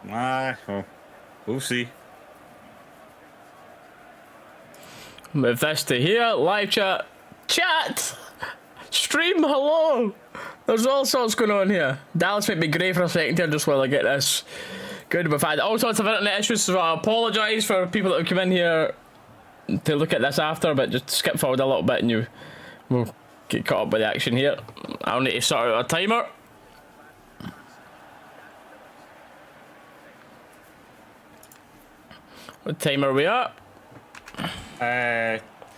Well, we'll see. Move this to here. Live chat. Chat! Stream, hello! There's all sorts going on here. Dallas might be grey for a second here just while I get this good. We've had all sorts of internet issues, so I apologise for people that have come in here to look at this after, but just skip forward a little bit and we'll get caught up with the action here. I'll need to sort out a timer. What timer are we at?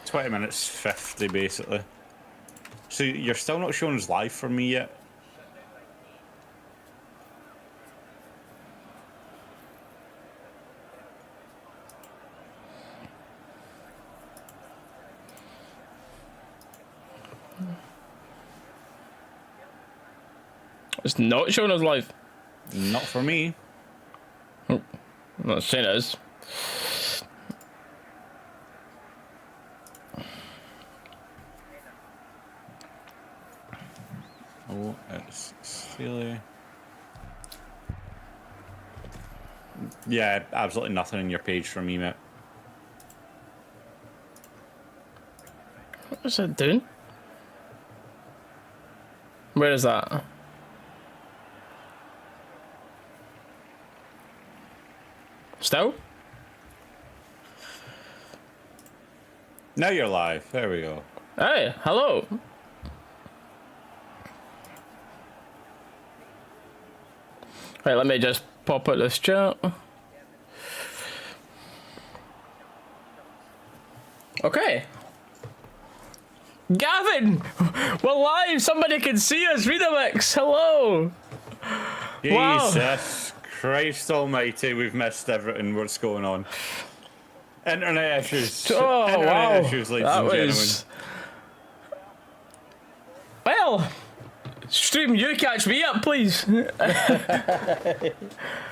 20 minutes 50 basically. So you're still not showing us live for me yet? It's not showing us live. Not for me. Oh, I'm not saying it is. Oh, it's silly. Yeah, absolutely nothing in your page for me, mate. What is that doing? Where is that? Still? Now you're live. There we go. Hey, hello. Right, let me just pop out this chat. Okay. Gavin! We're live! Somebody can see us! Redamix! Hello! Jesus Christ almighty, we've missed everything. What's going on? Internet issues. Oh, Internet wow. issues, ladies That and was... Well, stream, you catch me up, please. We've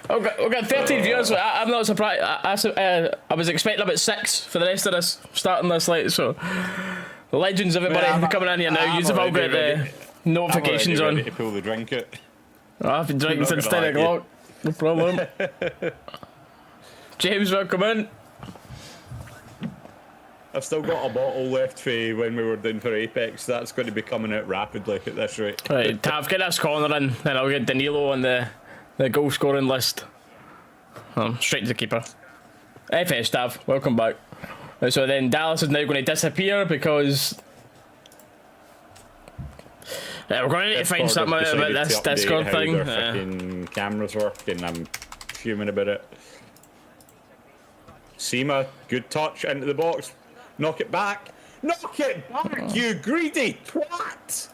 got 13 viewers, so I'm not surprised. I was expecting about 6 for the rest of this, starting this late, so... Legends, everybody, coming in here now. You've all got the notifications on. Ready to pull the drink it. I've been drinking since 10 o'clock. No problem. James, welcome in. I've still got a bottle left for when we were doing for Apex. That's going to be coming out rapidly at this rate. Right, Tav, get this corner in, then I'll get Danilo on the goal scoring list. Straight to the keeper. FS, Tav, welcome back. So then Dallas is now going to disappear because we're going to need to find something out about this Discord thing. Their fucking cameras work, and I'm fuming about it. Seema, good touch into the box. Knock it back. Knock it back, you greedy twat!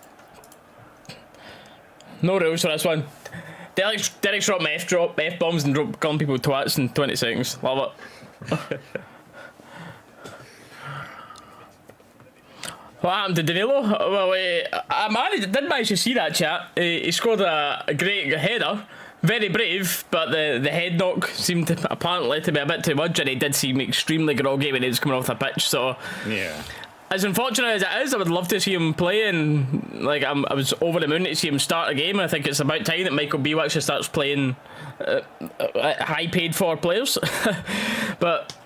No rules for this one. Derek's dropping F-bombs and calling people twats in 20 seconds. Love it. What happened to Danilo? Well, I did manage to see that chat. He scored a great header. Very brave, but the head knock seemed apparently to be a bit too much, and he did seem extremely groggy when he was coming off the pitch, so... Yeah. As unfortunate as it is, I would love to see him play, and like I was over the moon to see him start a game. I think it's about time that Michael Beale actually starts playing high paid for players. But...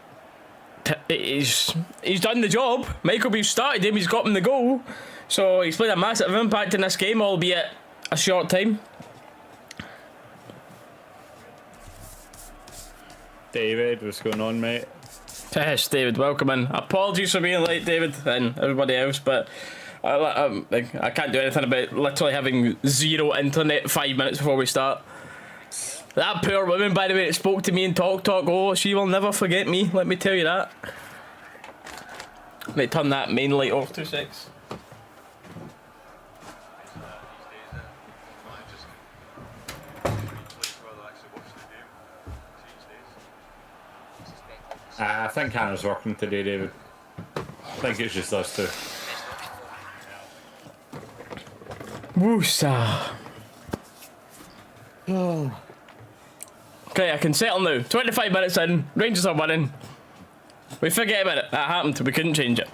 He's done the job. Michael Beale started him, he's got him the goal. So he's played a massive impact in this game, albeit a short time. David, what's going on, mate? Yes, David, welcome in. Apologies for being late, David, and everybody else, but I can't do anything about literally having zero internet 5 minutes before we start. That poor woman, by the way, that spoke to me in Talk, oh, she will never forget me, let me tell you that. Let me turn that main light off, 2 secs. I think Hannah's working today, David. I think it's just us two. Woosa. Oh. Okay, I can settle now. 25 minutes in, Rangers are winning. We forget about it. That happened, we couldn't change it.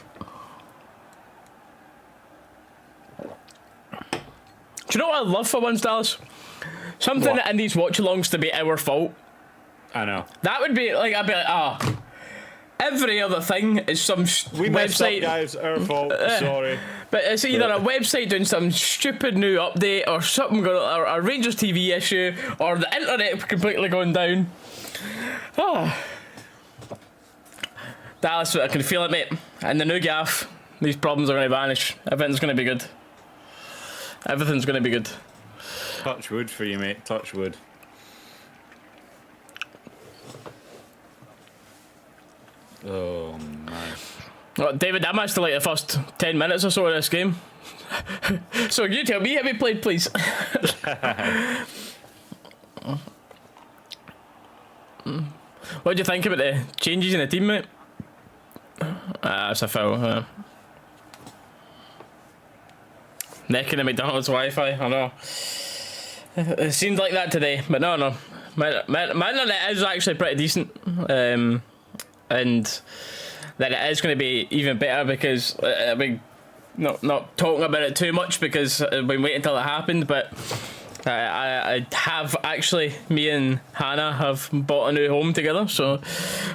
Do you know what I love for once, Dallas? Something that in these watch-alongs to be our fault. I know. That would be like, I'd be like, every other thing is some We messed up, website. guys. Our fault. Sorry. But it's either a website doing some stupid new update, or something going, or a Rangers TV issue, or the internet completely going down. Dallas, I can feel it, mate. And the new gaff, these problems are going to vanish. Everything's going to be good. Everything's going to be good. Touch wood for you, mate. Touch wood. Oh, man. Well, David, I managed to like the first 10 minutes or so of this game. So you tell me how we played, please. What do you think about the changes in the team, mate? That's a foul. Necking the McDonald's Wi-Fi, I know. It seemed like that today, but no. My internet is actually pretty decent. And that it is going to be even better because I've been not talking about it too much because I've been waiting until it happened, but I have actually, me and Hannah have bought a new home together, so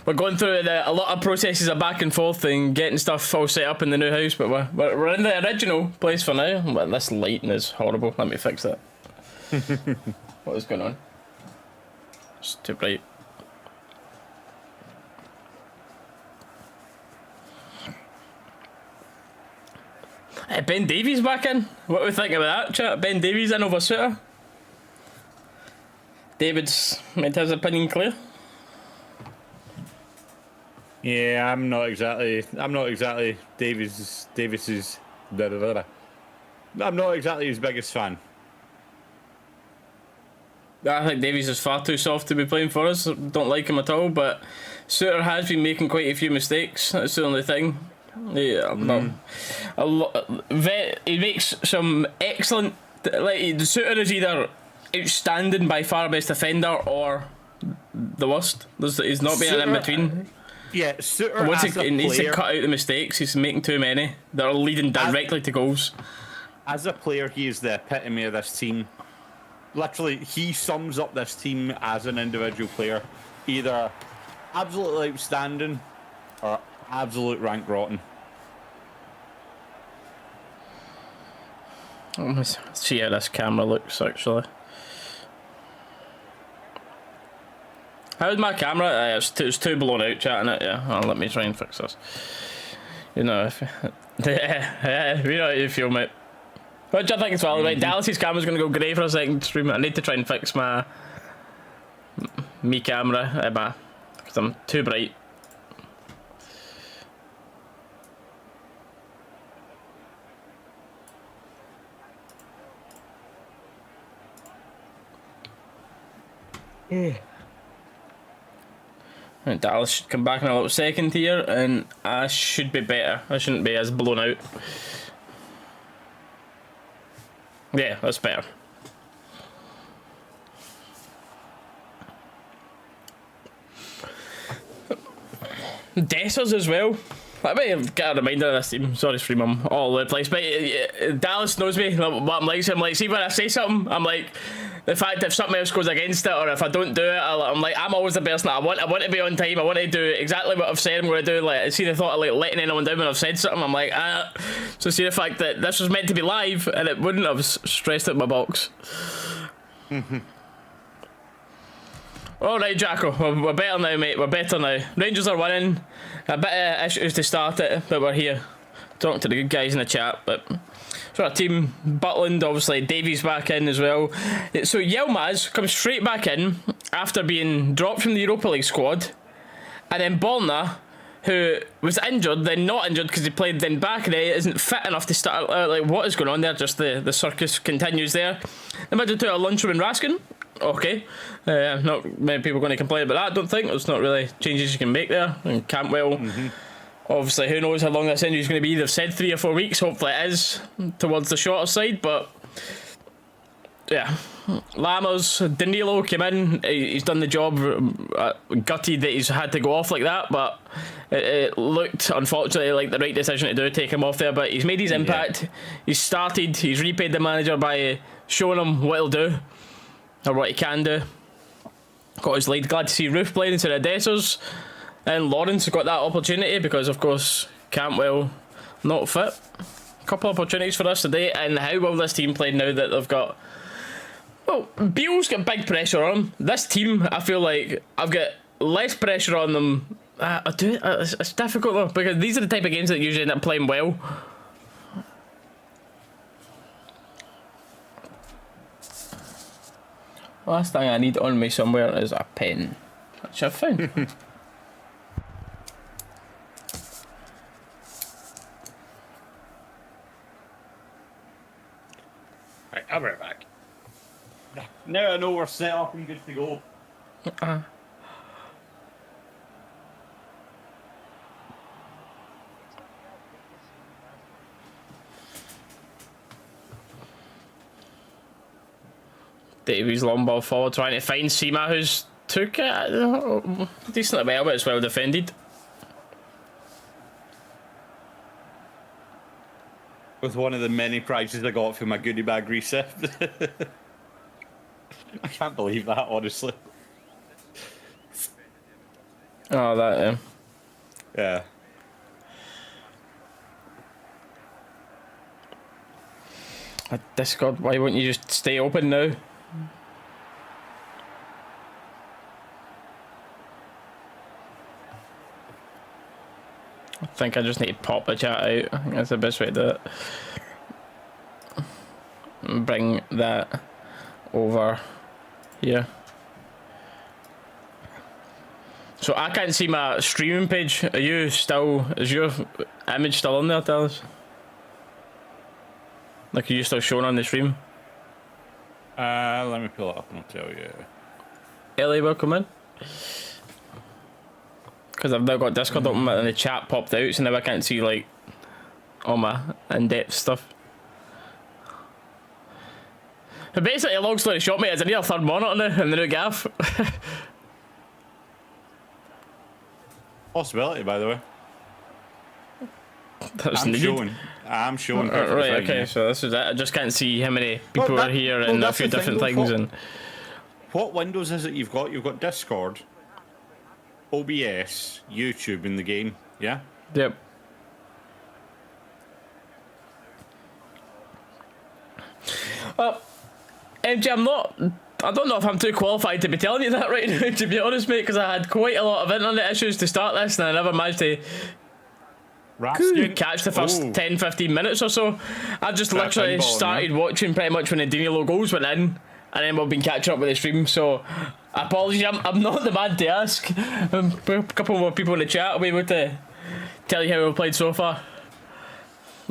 we're going through a lot of processes of back and forth and getting stuff all set up in the new house, but we're in the original place for now. But this lighting is horrible. Let me fix that. What is going on? It's too bright. Ben Davies back in. What do we think about that, chat? Ben Davies in over Suter. David's made his opinion clear. Yeah, I'm not exactly Davis's. I'm not exactly his biggest fan. I think Davies is far too soft to be playing for us. Don't like him at all. But Suter has been making quite a few mistakes. That's the only thing. Yeah, he makes some excellent. Like Suter is either outstanding, by far best defender, or the worst. He's not being in between. Yeah, Suter He needs to cut out the mistakes. He's making too many that are leading directly to goals. As a player, he is the epitome of this team. Literally, he sums up this team as an individual player. Either absolutely outstanding or absolute rank rotten. Let's see how this camera looks, actually. How's my camera? It's too blown out, chatting it. Yeah, let me try and fix this. You know, if you know how you feel, mate. What do you think as well? Right, Dallas's camera's gonna go grey for a second. Stream. I need to try and fix my camera, because I'm too bright. Right, Dallas should come back in a little second here, and I should be better. I shouldn't be as blown out. Yeah, that's better. Dessers as well. I might get a reminder of this team. Sorry, stream, I'm all over the place. But Dallas knows me, what I'm like. So I'm like, see when I say something, I'm like, the fact if something else goes against it, or if I don't do it, I'm like, I'm always the person that I want to be on time. I want to do exactly what I've said I'm going to do. Like, see the thought of like letting anyone down when I've said something, I'm like, So see the fact that this was meant to be live and it wouldn't have stressed out my box. Alright, Jacko, we're better now, mate. We're better now. Rangers are winning. A bit of issues to start it, but we're here. Talking to the good guys in the chat. But so our team, Butland, obviously Davies back in as well. So Yilmaz comes straight back in after being dropped from the Europa League squad. And then Bolna, who was injured, then not injured because he played then back, and he isn't fit enough to start. Like, what is going on there? Just the circus continues there. The middle to a lunchroom in Raskin. Okay, not many people are going to complain about that, I don't think. There's not really changes you can make there. And Campbell, obviously, who knows how long this injury is going to be. They've said 3 or 4 weeks. Hopefully it is towards the shorter side, but yeah. Lammers, Danilo came in. He's done the job. Gutted that he's had to go off like that, but it looked, unfortunately, like the right decision to do, take him off there. But he's made his impact. Yeah. He's started. He's repaid the manager by showing him what he'll do, or what he can do. got his lead. Glad to see Roof playing instead of Dessers. And Lawrence got that opportunity because, of course, Cantwell not fit. A couple of opportunities for us today. And how will this team play now that they've got... Well, Beale's got big pressure on him. This team, I feel like I've got less pressure on them. It's difficult though, because these are the type of games that usually end up playing well. Last thing I need on me somewhere is a pen, which I've found. Right, I'll be right back. Now I know we're set up and good to go. Davies long ball forward, trying to find Seema, who's took it decently well, but it's well defended. With one of the many prizes I got for my goodie bag reset. I can't believe that, honestly. Oh, that, yeah. Discord, why won't you just stay open now? I think I just need to pop the chat out. I think that's the best way to do it. Bring that over here. So I can't see my streaming page. Are you still, is your image still on there, Dallas? Like, are you still showing on the stream? Let me pull it up and I'll tell you. Ellie, welcome in. Because I've now got Discord open and the chat popped out, so now I can't see, like, all my in-depth stuff. But basically, a long story short, mate, is I need a third monitor now in the new gaff. Possibility, by the way. That's I'm needed. showing. I'm showing. Right, okay, so this is it. I just can't see how many people are here and a few different things. And what windows is it you've got? You've got Discord, OBS, YouTube in the game, yeah? Yep. MJ, I don't know if I'm too qualified to be telling you that right now, to be honest, mate, because I had quite a lot of internet issues to start this and I never managed to catch the first 10-15 minutes or so. I just literally started watching pretty much when the Danilo goals went in, and then we've been catching up with the stream, so apologies, I'm not the man to ask. A couple more people in the chat will be able to tell you how we've played so far.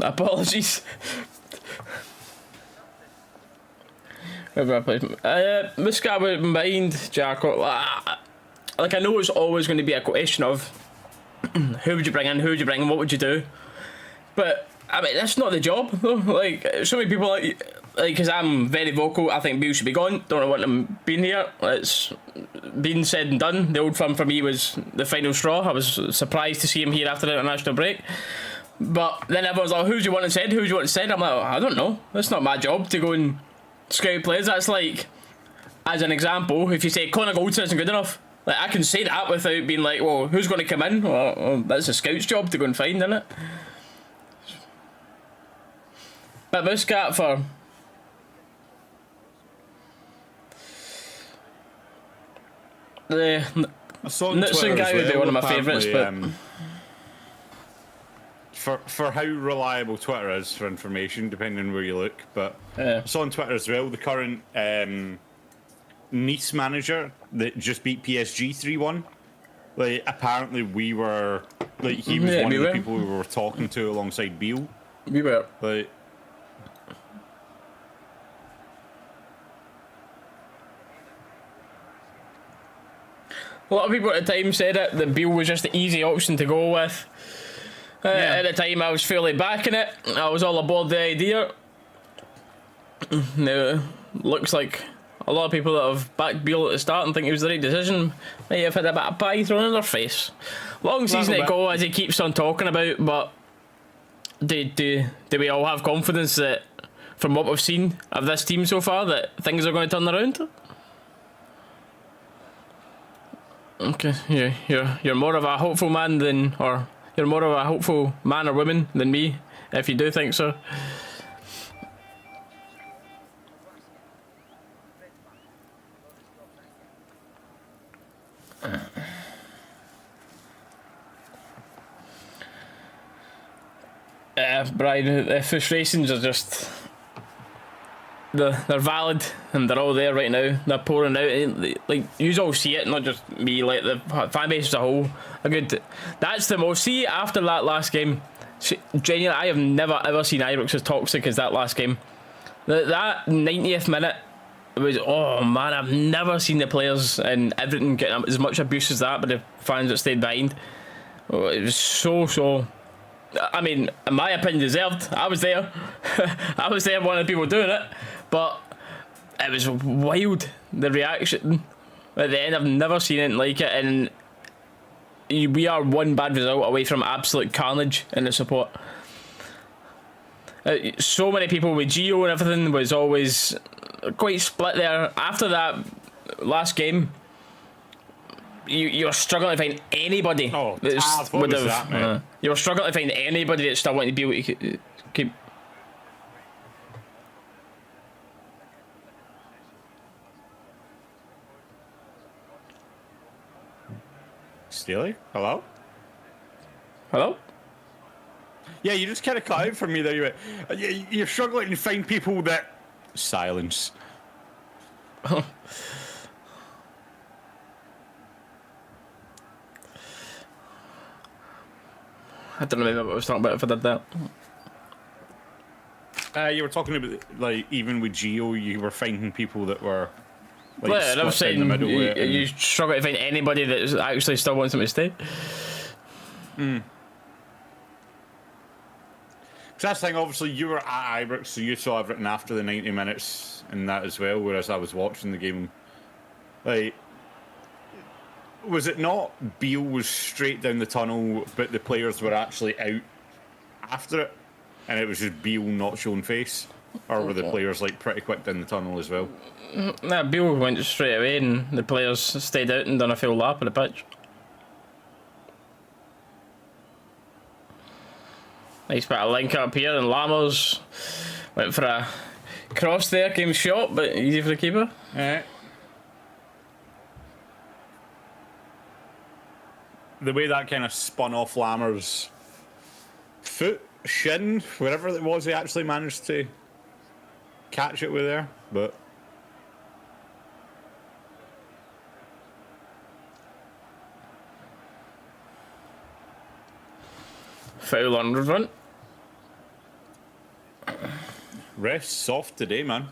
Apologies. Muscat wouldn't mind, Jacko. Like, I know it's always going to be a question of who would you bring in, what would you do? But, I mean, that's not the job, though. Like, so many people, like, because I'm very vocal, I think Beale should be gone. Don't want him being here. It's been said and done. The old firm for me was the final straw. I was surprised to see him here after the international break. But then everyone's like, who do you want instead? I'm like, I don't know. That's not my job to go and scout players. That's like, as an example, if you say Connor Goldson isn't good enough, like, I can say that without being like, well, who's going to come in? Well, that's a scout's job to go and find, isn't it? But Muscat for the Nutson guy would be one of my favourites, but for how reliable Twitter is for information, depending on where you look. But I saw on Twitter as well the current Nice manager that just beat PSG 3-1. Like, apparently we were, like, he was one of the people we were talking to alongside Beale. We were. Like, a lot of people at the time said it, that Beale was just the easy option to go with. At the time, I was fairly backing it. I was all aboard the idea. Now, looks like a lot of people that have backed Beale at the start and think it was the right decision may have had a bit of pie thrown in their face. Long season to go, as he keeps on talking about, but do we all have confidence that, from what we've seen of this team so far, that things are going to turn around? Okay, you're more of a hopeful man than, or you're more of a hopeful man or woman than me, if you do think so. Brian, the frustrations are just they're valid and they're all there right now. They're pouring out. Like you all see it, not just me. Like the fan base as a whole. A good. That's the most. See after that last game, genuinely, I have never ever seen Ibrox as toxic as that last game. That 90th minute was, oh man, I've never seen the players and everything getting as much abuse as that, but the fans that stayed behind. Oh, it was so. I mean, in my opinion, deserved. I was there. I was there, one of the people doing it. But it was wild, the reaction at the end. I've never seen anything like it, and we are one bad result away from absolute carnage in the support. So many people with Gio and everything was always quite split there. After that last game, you're struggling to find anybody. Oh, Tav, what was that, mate? You were struggling to find anybody that still wanted to be able to keep. Steely? Hello? Hello? Yeah, you just kind of cut out for me there. You're struggling to find people that... Silence. I don't remember what I was talking about if I did that. You were talking about, like, even with Gio, you were finding people that were, like, Well, I was split saying in the middle you struggle to find anybody that actually still wants them to stay. Because that's the thing, obviously, you were at Ibrox, so you saw everything after the 90 minutes and that as well, whereas I was watching the game. Like, was it not Beale was straight down the tunnel, but the players were actually out after it, and it was just Beale not showing face? Or were the players, like, pretty quick down the tunnel as well? Nah, Beale went straight away and the players stayed out and done a full lap of the pitch. Nice bit of link up here, and Lammers went for a cross there, came shot, but easy for the keeper. The way that kind of spun off Lammers' foot, shin, whatever it was, he actually managed to catch it with there, but... Foul on run. Ref's soft today, man.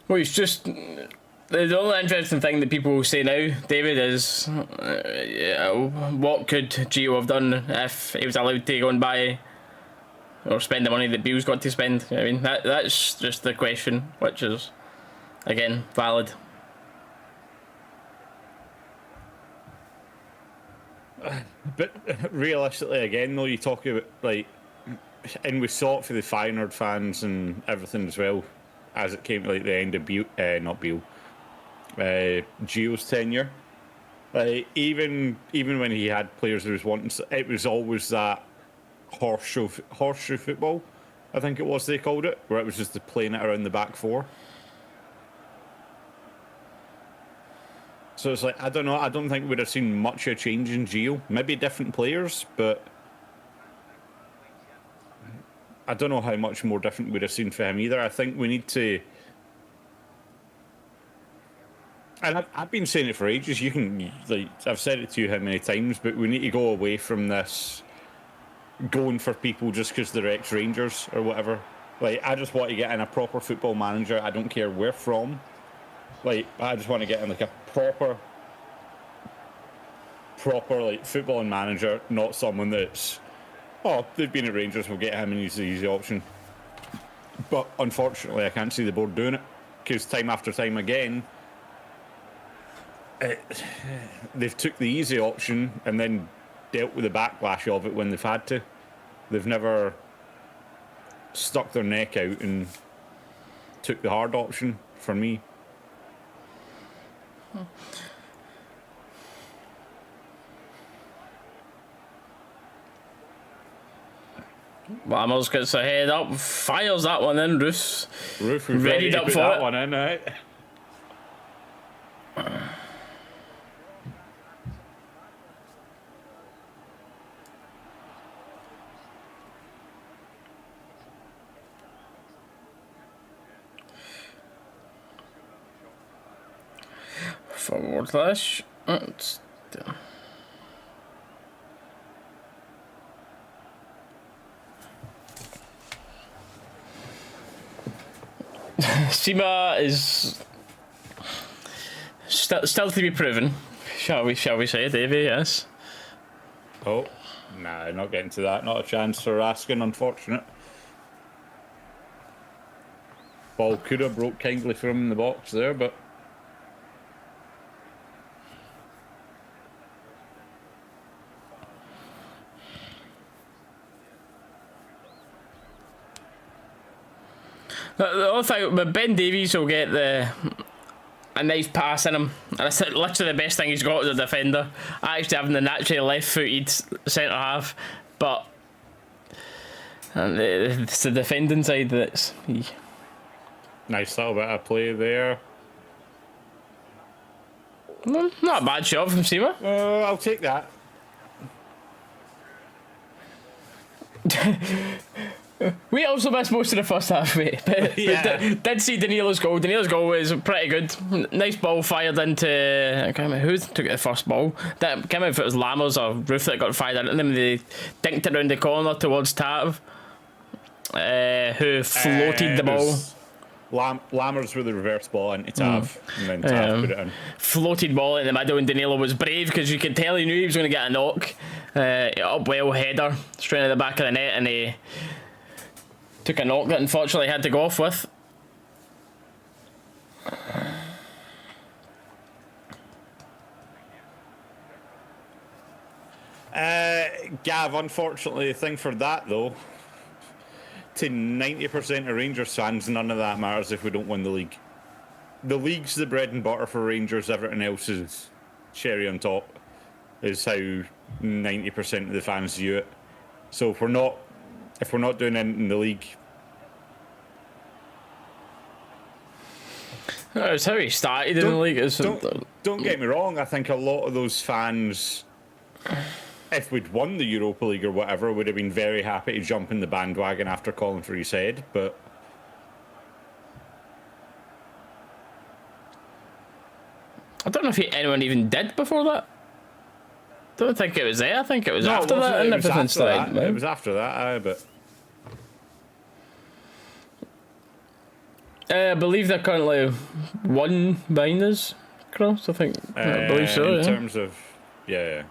Well, it's just the only interesting thing that people will say now, David, is what could Gio have done if he was allowed to go and buy or spend the money that Beale's got to spend? I mean, that's just the question, which is again valid. But realistically, again, though, you talk about, like, and we saw it for the Feyenoord fans and everything as well, as it came to, like, the end of Gio's tenure. Even when he had players who was wanting, it was always that horseshoe football, I think it was they called it, where it was just playing it around the back four. So it's like, I don't know, I don't think we'd have seen much of a change in Gio. Maybe different players, but I don't know how much more different we'd have seen for him either. I think we need to... And I've been saying it for ages. You can, like, I've said it to you how many times, but we need to go away from this going for people just because they're ex-Rangers or whatever. Like, I just want to get in a proper football manager. I don't care where from. Like, I just want to get in, like, a proper like footballing manager, not someone that's, oh, they've been at Rangers, we'll get him and he's the easy option. But unfortunately, I can't see the board doing it, because time after time again, they've took the easy option and then dealt with the backlash of it when they've had to. They've never stuck their neck out and took the hard option, for me. Lammers gets the head up, fires that one in. Roof's Roof was ready readied to up put for that it. one in, right? Forward slash. Sima is still to be proven. Shall we say, Davey? Yes. Oh, nah, not getting to that. Not a chance for Raskin, unfortunate. Ball could have broke kindly from him in the box there, but The other thing, but Ben Davies will get a nice pass in him, and it's literally the best thing he's got as a defender. Actually having the naturally left-footed centre half, but it's the defending side that's. nice little bit of play there. Not a bad shot from Sima. I'll take that. We also missed most of the first half, mate. But Yeah. did see Danilo's goal. Danilo's goal was pretty good. Nice ball fired into. I can't remember who took the first ball. That can't remember if it was Lammers or Roof that got fired into them. They dinked it around the corner towards Tav, who floated the ball. Lammers with the reverse ball into Tav, and then Tav put it in. Floated ball in the middle, and Danilo was brave because you could tell he knew he was going to get a knock. Up well header straight at the back of the net, and he took a knock that unfortunately had to go off with. Gav, unfortunately, the thing for that though, to 90% of Rangers fans, none of that matters if we don't win the league. The league's the bread and butter for Rangers. Everything else is cherry on top. Is how 90% of the fans view it. So if we're not doing anything in the league, It's how he started in the league. don't get me wrong. I think a lot of those fans, if we'd won the Europa League or whatever, would have been very happy to jump in the bandwagon after calling for his head. But I don't know if anyone even did before that. Don't think it was there. I think it was after that, and everything started. It was after that, but I believe they're currently one behind us, Cross. I think. I believe so. In terms of, yeah.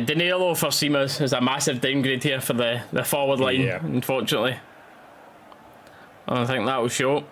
Danilo for Seamus is a massive downgrade here for the forward line, unfortunately. I think that will show.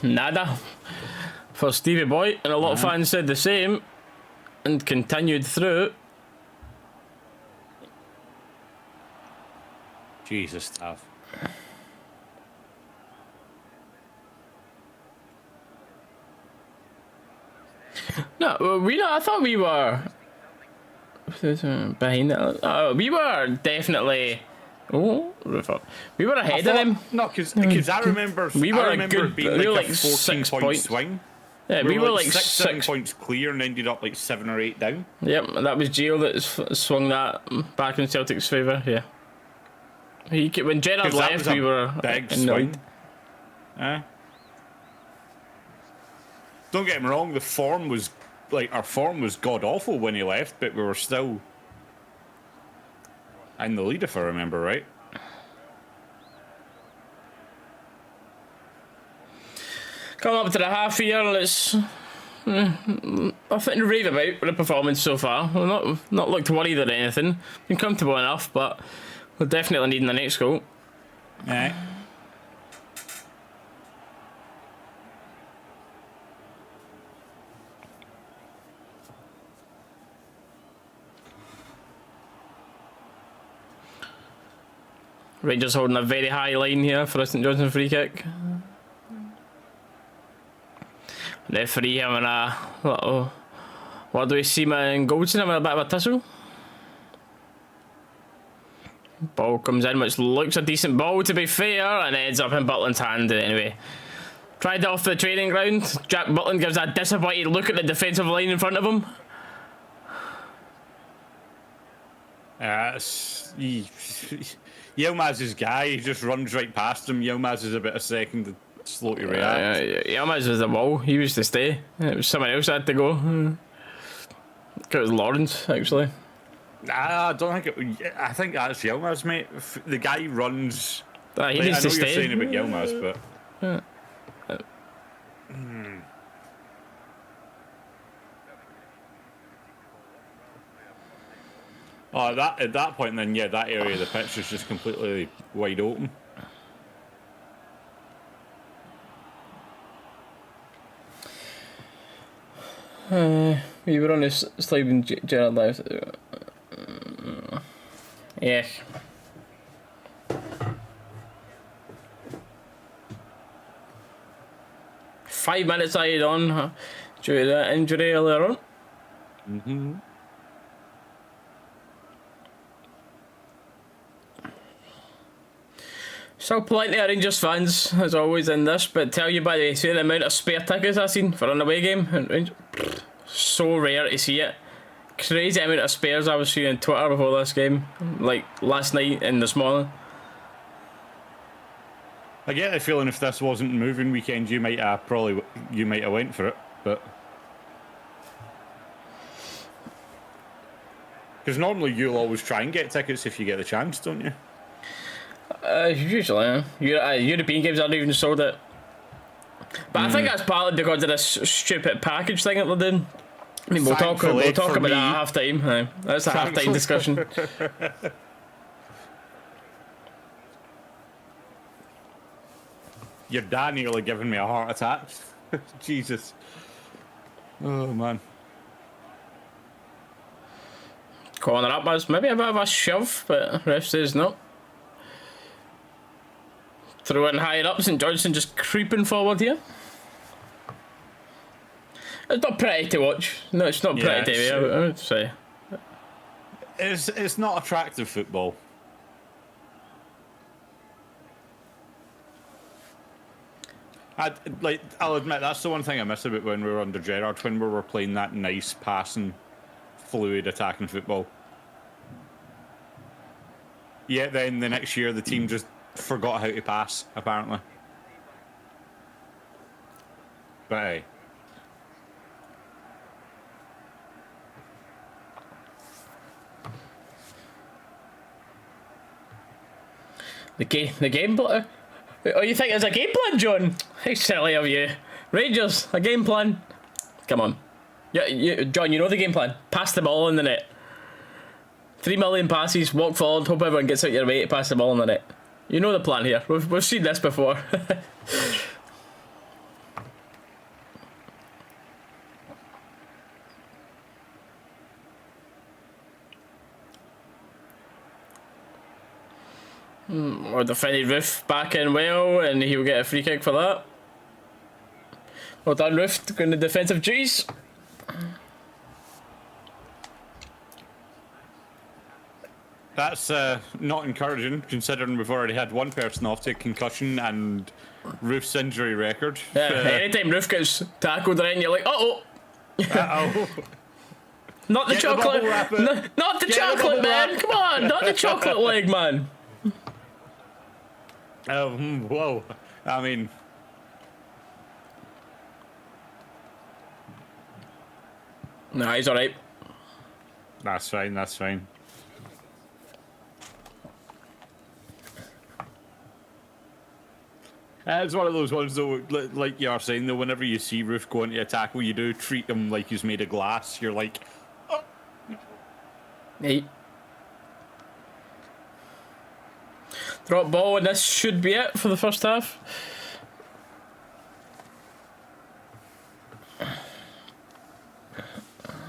Nada for Stevie Boy, and a lot of fans said the same and continued through. Jesus, Tav. No, I thought we were behind it. We were definitely. Oh, we were ahead of them. No, because I remember. We were I remember good, being we were like a like 14-point points. swing. Yeah, we were like 7 points clear and ended up like 7 or 8 down. Yep, that was Gio that swung that back in Celtic's favour. Yeah, when Gerrard left, we were big annoyed. swing. Don't get me wrong. The form was our form was god awful when he left, but we were still in the lead, if I remember right. Come up to the half here. Let's. Nothing to rave about with the performance so far. We're not looked worried or anything. Been comfortable enough, but we're definitely needing the next goal. Alright. Rangers holding a very high line here for a St Johnstone free kick. Referee having a little. What do we see, man? Goldson having a bit of a tussle. Ball comes in, which looks a decent ball to be fair, and it ends up in Butland's hand anyway. Tried it off the training ground. Jack Butland gives a disappointed look at the defensive line in front of him. Yilmaz's guy, he just runs right past him. Yilmaz is about a second slow to react. Yilmaz was the ball. He was to stay. It was someone else that had to go. It was Lawrence, actually. I don't think it. I think that's Yilmaz, mate. The guy runs. He needs to stay. I know you're saying about Yilmaz, but. Oh, at that point, then yeah, that area of the pitch is just completely wide open. We were on this slide when Gerard left. Yeah. Five minutes added on due to that injury earlier on. Mm-hmm. Still plenty of Rangers fans, as always in this, but tell you by the amount of spare tickets I've seen for an away game. So rare to see it. Crazy amount of spares I was seeing on Twitter before this game, like last night and this morning. I get the feeling if this wasn't moving weekend, you might have went for it, but because normally you'll always try and get tickets if you get the chance, don't you? Usually, European games aren't even sold it. But I think that's partly because of this stupid package thing that they're doing. I mean, we'll talk about that at half time. That's a half time discussion. Your dad nearly giving me a heart attack. Jesus. Oh, man. Corner up was maybe a bit of a shove, but ref says no. Throw in higher up, St Johnstone just creeping forward here. It's not pretty to watch. No, it's not pretty to me, I would say. It's not attractive football. I'll admit, that's the one thing I miss about when we were under Gerrard, when we were playing that nice, passing, fluid, attacking football. Yeah, then the next year the team just forgot how to pass, apparently. But hey. The game plan? Oh, you think there's a game plan, John? How silly of you. Rangers, a game plan. Come on. John, you know the game plan. Pass the ball in the net. 3 million passes, walk forward, hope everyone gets out your way to pass the ball in the net. You know the plan here. We've seen this before. Or defended Roof back in well, and he'll get a free kick for that. Well done, Roof, going to defensive duties. That's not encouraging, considering we've already had one person off to concussion and Roof's injury record. Yeah, anytime Roof gets tackled around, you're like, uh-oh. Uh-oh. Not the chocolate. Not the chocolate, man. Come on, not the chocolate leg, man. Whoa. I mean... Nah, he's alright. That's fine, that's fine. It's one of those ones, though, like you are saying, though, whenever you see Roof going to a tackle, you do treat him like he's made of glass. You're like, oh. Hey. Drop ball, and this should be it for the first half.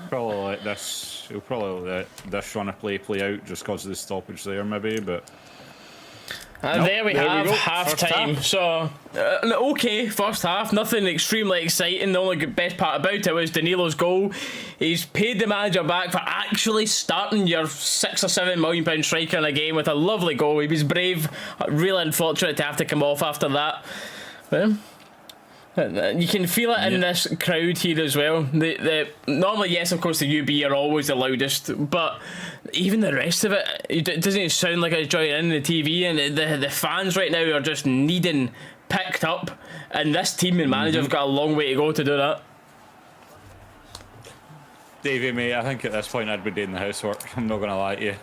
Probably let this. He'll probably let this run of play out just because of the stoppage there, maybe. But and nope, there we have half time. Half. So okay, first half, nothing extremely exciting. The only best part about it was Danilo's goal. He's paid the manager back for actually starting your £6 or £7 million striker in a game with a lovely goal. He was brave. Really unfortunate to have to come off after that. But you can feel it in this crowd here as well. The normally, yes, of course, the UB are always the loudest, but even the rest of it doesn't even sound like it's joining in the TV. And the fans right now are just needing picked up, and this team and manager have got a long way to go to do that. Davey, mate, I think at this point I'd be doing the housework. I'm not going to lie to you.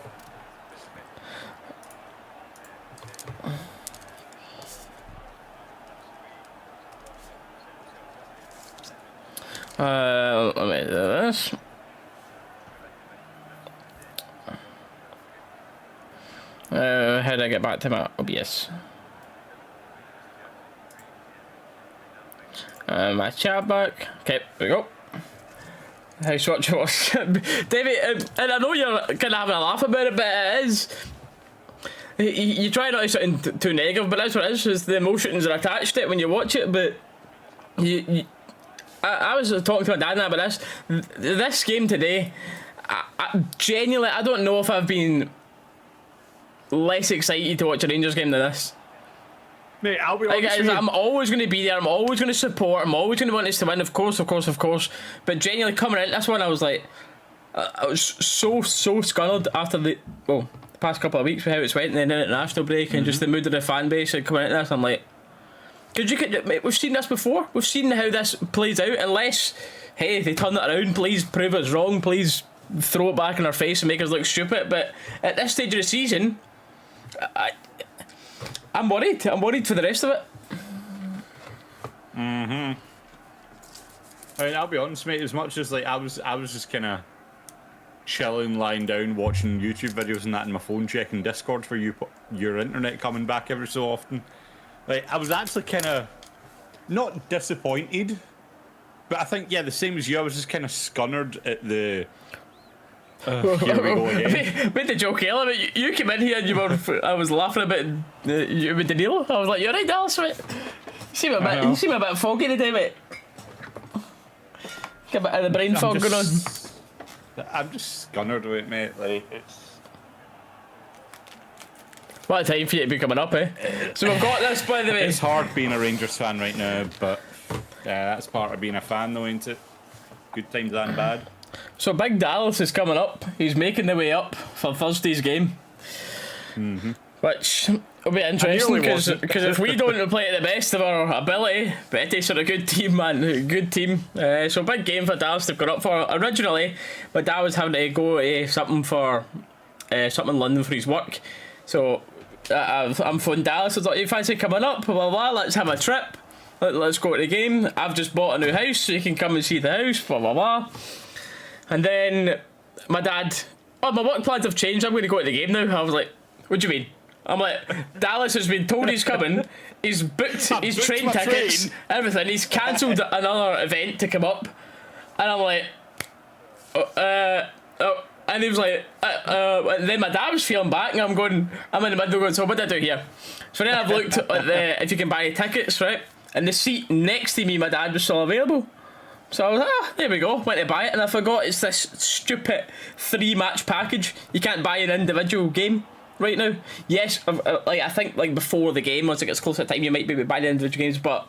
Let me do this. How do I get back to my OBS? My chat back. Okay, there we go. House watch was David, and I know you're kind of having a laugh about it, but it is. You try not to something too negative, but that's what it is the emotions are attached to it when you watch it. But I was talking to my dad about this game today. I genuinely, I don't know if I've been less excited to watch a Rangers game than this. Mate, I'll be honest with you. I'm always going to be there. I'm always going to support. I'm always going to want us to win. Of course. But genuinely coming in this one, I was like, I was so scunnered after the past couple of weeks with how it's went, and then the international break, and just the mood of the fan base and coming into this. I'm like, we've seen this before. We've seen how this plays out. Unless, hey, they turn it around, please prove us wrong. Please throw it back in our face and make us look stupid. But at this stage of the season, I'm worried. I'm worried for the rest of it. I mean, I'll be honest, mate. As much as like I was just kind of chilling, lying down, watching YouTube videos and that, in my phone, checking Discord for your internet coming back every so often. Like, I was actually kind of not disappointed, but I think the same as you. I was just kind of scunnered at the. Here we go again. With the joke element, you came in here and you were. I was laughing a bit with Danilo. I was like, "You're right, Dalus, mate. You seem a bit foggy today, mate. Got a bit of the brain fog going on." I'm just scunnered with it, mate. Like, it's. What a time for you to be coming up, eh? So we've got this, by the way. It's hard being a Rangers fan right now, but that's part of being a fan, though, ain't it? Good times and bad. So Big Dallas is coming up. He's making the way up for Thursday's game. Which will be interesting, because if we don't play at the best of our ability, Betis are a good team, man. Good team. So big game for Dallas they've got up for. Originally, my dad was having to go to something in London for his work. So I'm from Dallas. I thought, you fancy coming up? Blah, blah, blah. Let's have a trip. Let's go to the game. I've just bought a new house, so you can come and see the house. Blah, blah, blah. And then my dad, my work plans have changed. I'm going to go to the game now. I was like, what do you mean? I'm like, Dallas has been told he's coming. He's booked his train tickets, everything. He's cancelled another event to come up. And I'm like, and he was like, and then my dad was feeling back, and I'm in the middle going, so what did I do here? So then I've looked at if you can buy tickets, right? And the seat next to me, my dad was still available. So I was like, there we go, went to buy it, and I forgot it's this stupid 3-match package. You can't buy an individual game right now. Yes, I think before the game, once it gets closer to time, you might be able to buy the individual games, but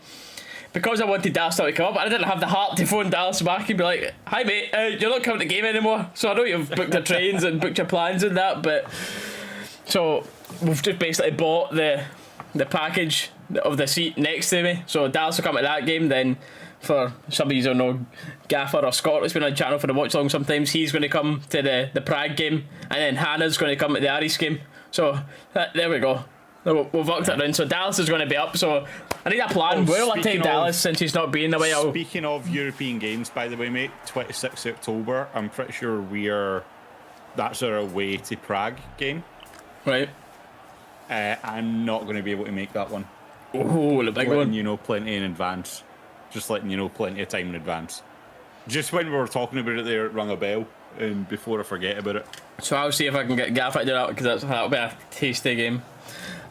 because I wanted Dallas to come up, I didn't have the heart to phone Dallas back and be like, hi mate, you're not coming to the game anymore. So I know you've booked your trains and booked your plans and that, but so we've just basically bought the package of the seat next to me. So Dallas will come to that game. Then for some of you don't know, Gaffer or Scott has been on the channel for the watch along sometimes. He's going to come to the Prague game, and then Hannah's going to come to the Aris game. So there we go. No, we've worked it around. So Dallas is going to be up. So I need a plan. Where will I take Dallas since he's not been away? Speaking of European games, by the way, mate, 26th October. I'm pretty sure that's our away to Prague game. Right. I'm not going to be able to make that one. Oh, the big one. You know, plenty in advance. Just letting you know, plenty of time in advance. Just when we were talking about it there, it rang a bell, and before I forget about it. So I'll see if I can get Gaff to do that, because that'll be a tasty game.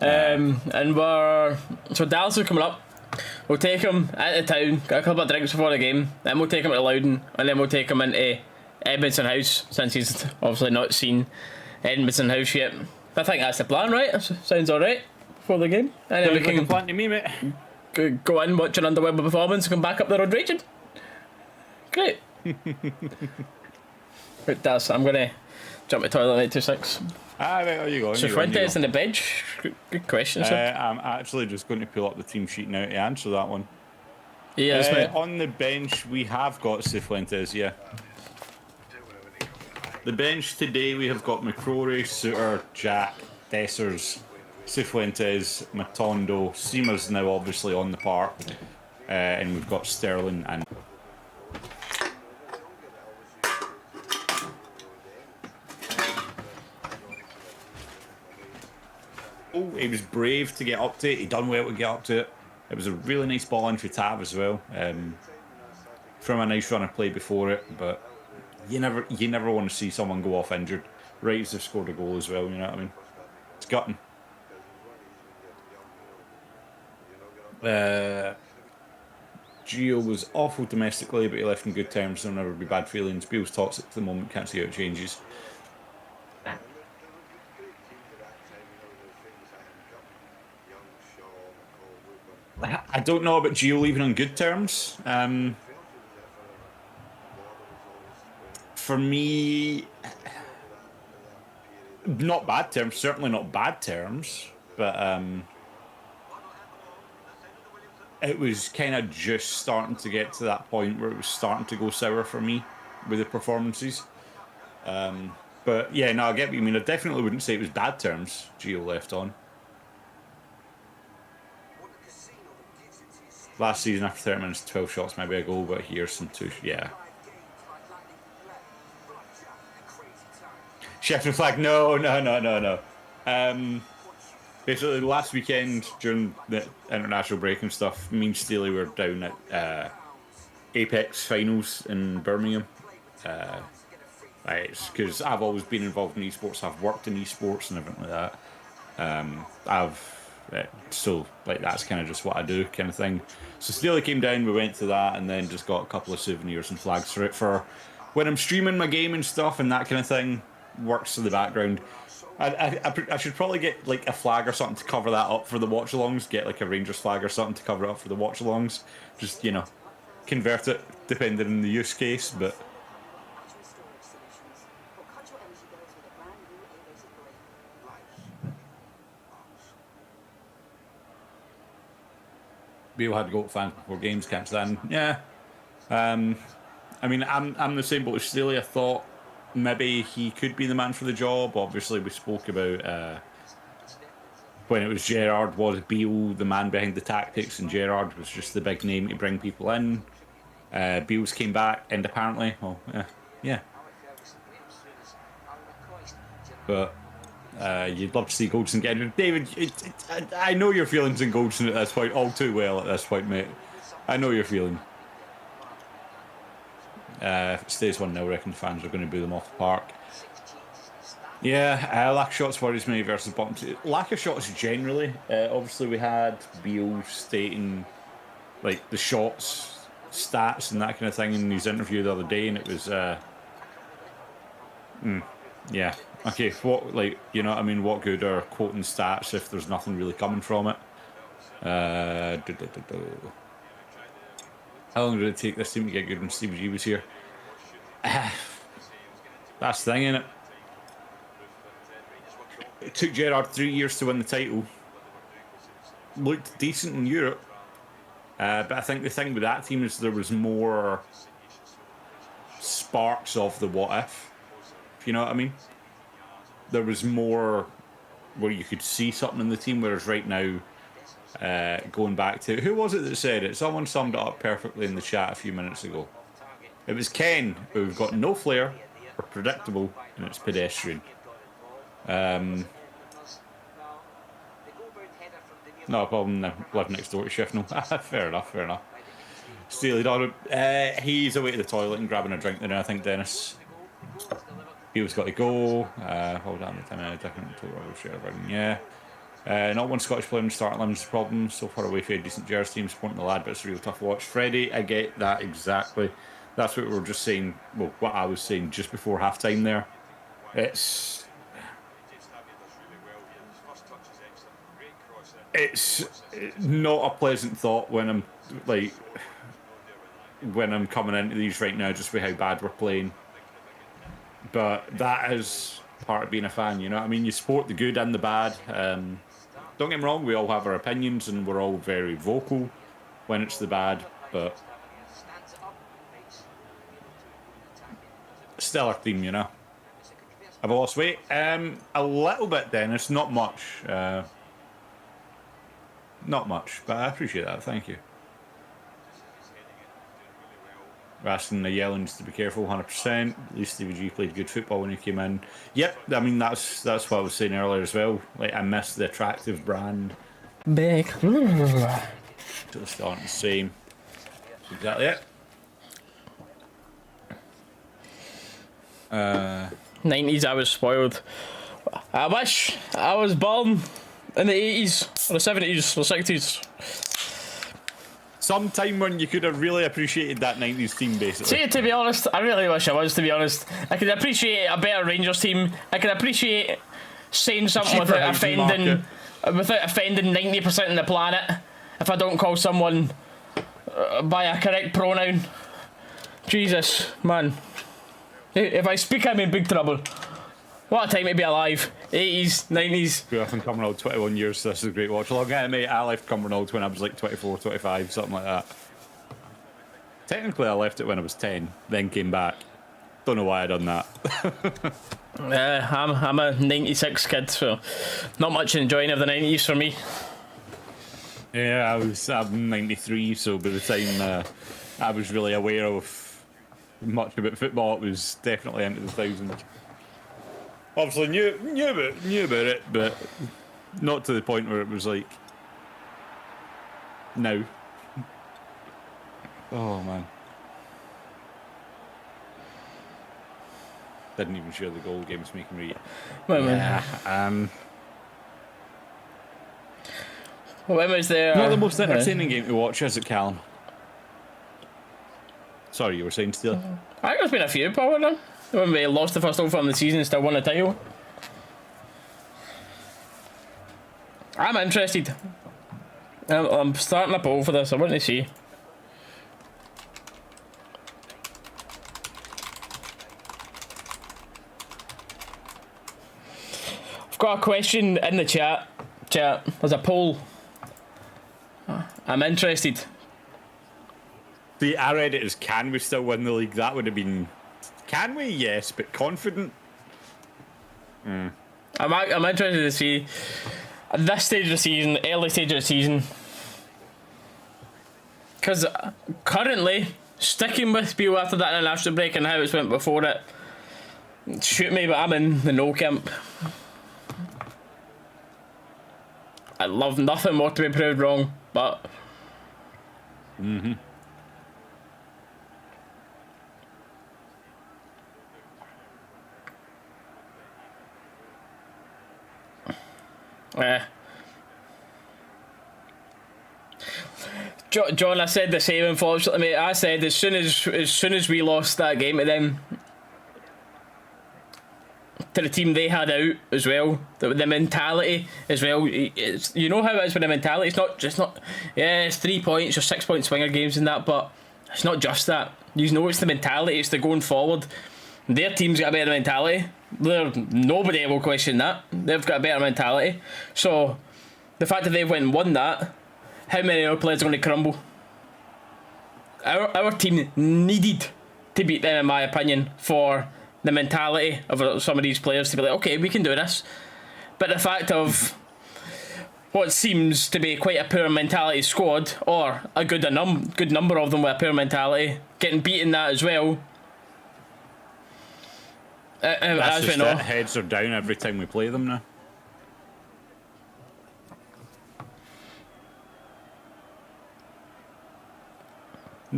So Dallas is coming up. We'll take him out of town, get a couple of drinks before the game, then we'll take him to Loudon, and then we'll take him into Edmondson House, since he's obviously not seen Edmondson House yet. I think that's the plan, right? Sounds alright for the game. And then we can plan to me, mate. Go in, watch an underwhelming performance, and come back up the road raging. Great. Right, Dallas, I'm going to jump to the toilet at 826. Right, there you go. So Fuentes on the bench? Good question, sir. I'm actually just going to pull up the team sheet now to answer that one. Yeah, on the bench, we have got Cifuentes, yeah. The bench today, we have got McCrory, Suter, Jack, Dessers, Cifuentes, Matondo, Seamer's now obviously on the park, and we've got Sterling and... Oh, he was brave to get up to it. He done well to get up to it. It was a really nice ball in for Tav as well. From a nice run of play before it, but you never want to see someone go off injured right as they've scored a goal as well. You know what I mean? It's gutting. Gio was awful domestically, but he left in good terms. There'll never be bad feelings. Beale's toxic at the moment. Can't see how it changes. I don't know about Gio leaving on good terms. For me, not bad terms. Certainly not bad terms. But it was kind of just starting to get to that point where it was starting to go sour for me with the performances. But yeah, no, I get what you mean. I definitely wouldn't say it was bad terms Gio left on. Last season, after 30 minutes, 12 shots, maybe a goal, but here's some two. Yeah. Sheffield flag. No. Basically, last weekend during the international break and stuff, me and Steely were down at Apex finals in Birmingham. It's because I've always been involved in esports. I've worked in esports and everything like that. So like that's kind of just what I do, kind of thing. So Steely came down, we went to that, and then just got a couple of souvenirs and flags for it for when I'm streaming my game and stuff, and that kind of thing works in the background. I should probably get like a flag or something to cover that up for the watch-alongs. Get like a Rangers flag or something to cover it up for the watch-alongs. Just, you know, convert it depending on the use case, but. Beale had goat fans before games, can't stand. Yeah. I mean, I'm the same boat as Steely. I thought maybe he could be the man for the job. Obviously, we spoke about when it was Gerrard, was Beale the man behind the tactics, and Gerrard was just the big name to bring people in. Beale's came back, and apparently, well, yeah. But you'd love to see Goldson get in. David, I know your feelings in Goldson at this point all too well at this point, mate. I know your feeling. If it stays 1-0, I reckon fans are going to boo them off the park. Yeah, lack of shots worries me versus bottom two. Lack of shots generally. Obviously, we had Beale stating like the shots, stats, and that kind of thing in his interview the other day, and it was, yeah. Okay, what, like, you know what I mean? What good are quoting stats if there's nothing really coming from it? How long did it take this team to get good when Stevie G was here? That's the thing, innit? It took Gerrard 3 years to win the title. Looked decent in Europe. But I think the thing with that team is there was more sparks of the what if you know what I mean? There was more where you could see something in the team. Whereas right now, going back to who was it that said it? Someone summed it up perfectly in the chat a few minutes ago. It was Ken, who've got no flair, or predictable, and it's pedestrian. Not a problem. Live next door to Shifnal. Fair enough. Fair enough. Steely Dodd. He's away to the toilet and grabbing a drink there. I think Dennis. He's got to go. Hold on, the time in a different total share. Yeah. Not one Scottish player in starting limits is the problem. So far away for a decent Jersey team, supporting the lad, but it's a real tough watch. Freddie, I get that exactly. That's what we were just saying. Well, what I was saying just before half time there. It's not a pleasant thought when I'm coming into these right now, just with how bad we're playing. But that is part of being a fan, you know what I mean? You support the good and the bad. Don't get me wrong, we all have our opinions and we're all very vocal when it's the bad, but stellar team, you know. Have I lost weight? A little bit, Dennis, not much. Not much, but I appreciate that. Thank you. We're asking the Yellings to be careful, 100%. At least Stevie G played good football when he came in. Yep, I mean that's what I was saying earlier as well. Like I miss the attractive brand. Big. So it's starting the same. Exactly it. 90s, I was spoiled. I wish I was born in the 80s, or the 70s, or 60s. Sometime when you could have really appreciated that 90s team, basically. See, to be honest, I really wish I was, to be honest. I could appreciate a better Rangers team. I could appreciate saying something without offending 90% of the planet. If I don't call someone by a correct pronoun. Jesus, man. If I speak, I'm in big trouble. What a time to be alive. 80s, 90s. Grew up in Cumbernauld 21 years, so this is a great watch along. Yeah, mate, I left Cumbernauld when I was like 24, 25, something like that. Technically, I left it when I was 10, then came back. Don't know why I done that. I'm a 96 kid, so not much enjoying of the 90s for me. Yeah, I'm 93, so by the time I was really aware of much about football, it was definitely into the thousands. Obviously knew about it, but not to the point where it was like now. Oh man. Didn't even share the goal game's making me. When was there? Not the most entertaining game to watch, is it, Callum? Sorry, you were saying, Steele? I think there's been a few, probably. When we lost the first Old Firm of the season and still won the title. I'm interested. I'm starting a poll for this. I want to see. I've got a question in the chat. There's a poll. I'm interested. See, I read it as can we still win the league? That would have been... Can we? Yes, but confident? I'm interested to see at this stage of the season, early stage of the season, because currently sticking with Beale after that international break and how it's went before it, shoot me, but I'm in the no camp. I love nothing more to be proved wrong, but John, I said the same. Unfortunately, mate, I said as soon as we lost that game to them, to the team they had out as well, the mentality as well. You know how it is with the mentality. It's not. Yeah, it's 3 points or 6 point swinger games and that, but it's not just that. You know, it's the mentality. It's the going forward. Their team's got a better mentality. Nobody will question that. They've got a better mentality. So the fact that they've went and won that, how many of our players are going to crumble? Our team needed to beat them, in my opinion, for the mentality of some of these players to be like, okay, we can do this. but the fact of what seems to be quite a poor mentality squad, or a good number of them with a poor mentality, getting beaten that as well. That's as just we know, it. Heads are down every time we play them now.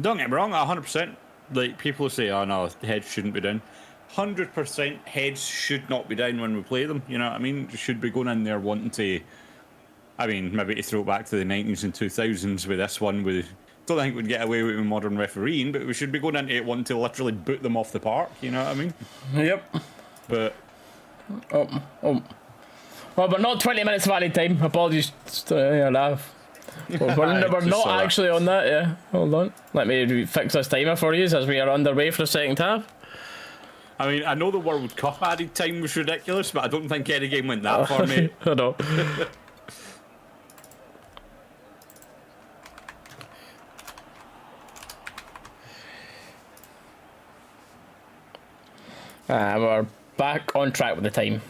Don't get me wrong, 100%. Like, people say, oh no, heads shouldn't be down. 100% heads should not be down when we play them, you know what I mean? Should be going in there wanting to, I mean, maybe to throw it back to the 90s and 2000s with this one. Don't think we'd get away with modern refereeing, but we should be going into it wanting to literally boot them off the park, you know what I mean? Yep. But... Well, we're not 20 minutes of added time. Apologies. We're not actually on that, yeah. Hold on. Let me fix this timer for you as we are underway for the second half. I mean, I know the World Cup added time was ridiculous, but I don't think any game went that far, mate. I know. We're back on track with the time.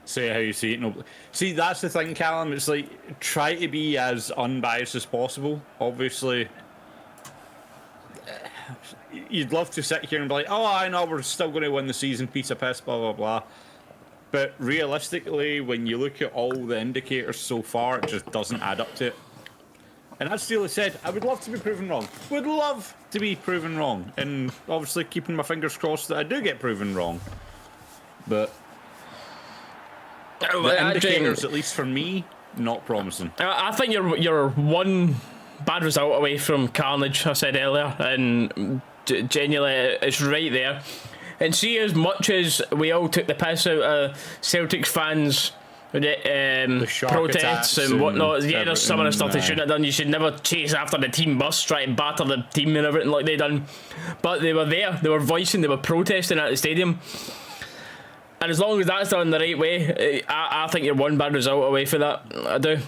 Say how you see it. No, see, that's the thing, Callum. It's like, try to be as unbiased as possible. Obviously, you'd love to sit here and be like, oh, I know we're still going to win the season, piece of piss, blah, blah, blah. But realistically, when you look at all the indicators so far, it just doesn't add up to it. And as Steely said, I would love to be proven wrong. Would love to be proven wrong. And obviously keeping my fingers crossed that I do get proven wrong. But the indicators, at least for me, not promising. I think you're one bad result away from carnage, I said earlier. And genuinely, it's right there. And see, as much as we all took the piss out of Celtics fans... the protests and whatnot. Yeah, there's some of the stuff they shouldn't have done. You should never chase after the team bus, try to batter the team and everything like they done. But they were there, they were voicing, they were protesting at the stadium. And as long as that's done the right way, I think you're one bad result away for that. I do.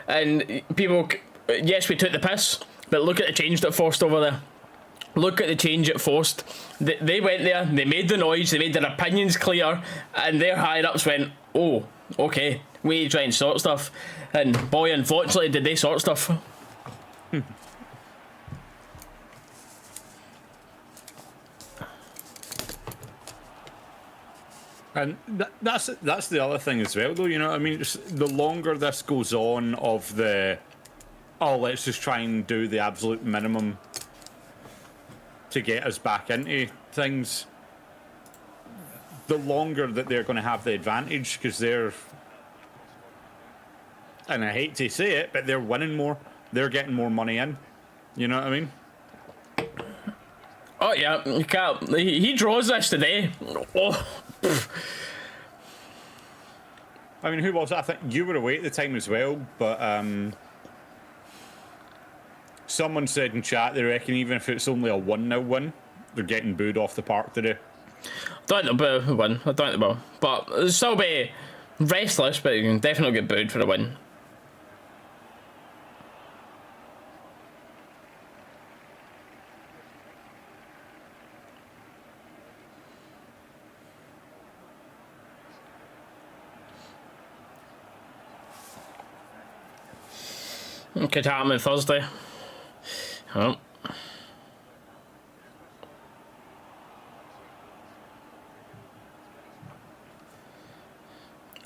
And people, yes, we took the piss, but look at the change that forced over there. Look at the change it forced. They went there, they made the noise, they made their opinions clear, and their higher-ups went, oh, okay, we need to try and sort stuff. And boy, unfortunately, did they sort stuff. And that's the other thing as well, though, you know what I mean? The longer this goes on of the, oh, let's just try and do the absolute minimum to get us back into things, the longer that they're going to have the advantage, because they're, and I hate to say it, but they're winning more. They're getting more money in. You know what I mean? Oh, yeah. You can't, he draws this today. Oh. I mean, who was it? I think you were away at the time as well, but someone said in chat they reckon even if it's only a 1-0 win, they're getting booed off the park today. I don't know about a win. I don't know, but it'll still be restless, but you can definitely get booed for a win. Could happen on Thursday. Oh.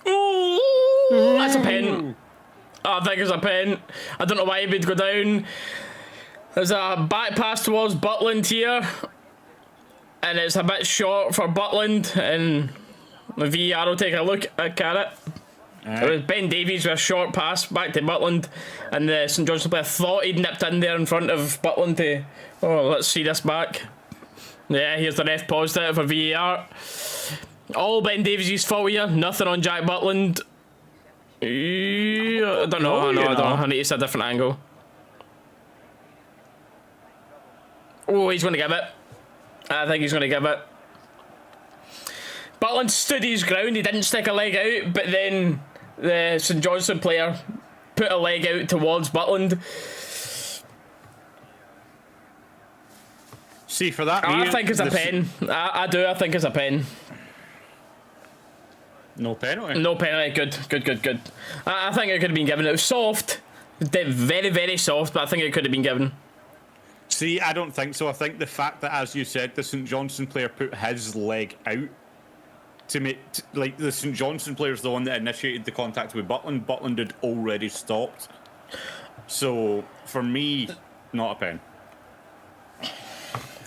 Ooh, that's a pen. I think it's a pen. I don't know why he would go down. There's a back pass towards Butland here, and it's a bit short for Butland, and the VAR will take a look at it. It was Ben Davies with a short pass back to Butland, and the St Johnstone player thought he'd nipped in there in front of Butland to, oh, let's see this back. Yeah, here's the ref paused it for VAR. All Ben Davies' fault here, nothing on Jack Butland. I don't know, I don't know. I need to see a different angle. Oh, he's going to give it. I think he's going to give it. Butland stood his ground, he didn't stick a leg out, but then the St Johnstone player put a leg out towards Butland. See, for that, I think it's a pen. I do, I think it's a pen. No penalty. No penalty. Good. I think it could have been given. It was soft. Very, very soft, but I think it could have been given. See, I don't think so. I think the fact that, as you said, the St Johnstone player put his leg out to make, like, the St Johnstone player is the one that initiated the contact with Butland. Butland had already stopped. So, for me, not a pen.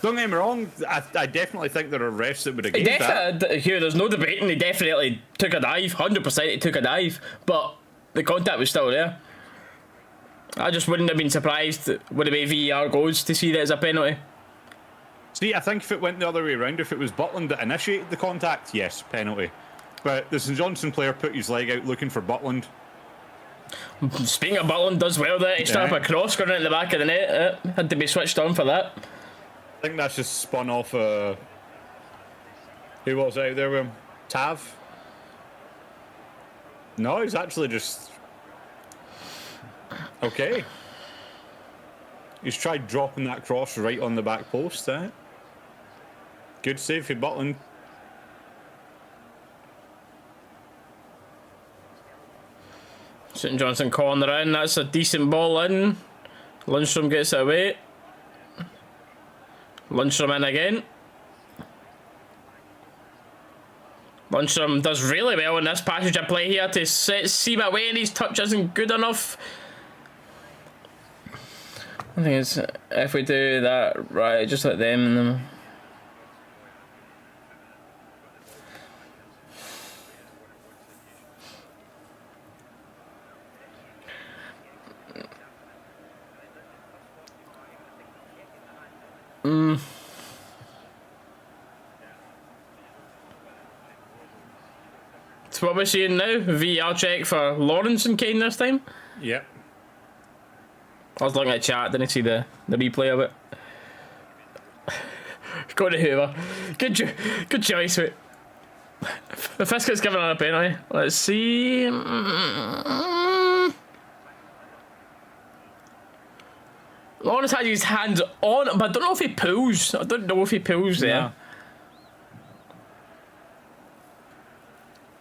Don't get me wrong, I definitely think there are refs that would against that. Here, there's no debating. He definitely took a dive. 100% he took a dive. But the contact was still there. I just wouldn't have been surprised when the way VAR goes to see that as a penalty. See, I think if it went the other way around, if it was Butland that initiated the contact, yes, penalty. But the St Johnstone player put his leg out looking for Butland. Speaking of Butland, does well there. He started up a cross going into the back of the net. Had to be switched on for that. I think that's just spun off who was out there with him? Tav? No, he's actually just... Okay. He's tried dropping that cross right on the back post, eh? Good save for Butland. St Johnstone corner in. That's a decent ball in. Lundstrom gets it away. Lundstrom in again. Lundstrom does really well in this passage of play here to set Seam away, and his touch isn't good enough. I think it's if we do that right, just let them and them. So what we're seeing now, VAR check for Lawrence and Kane this time. Yep. I was looking at chat, didn't see the replay of it. Go to Hoover. Good choice, mate. The Fisket's given on a penalty. Let's see. Lawrence had his hands on, but I don't know if he pulls. I don't know if he pulls there. No.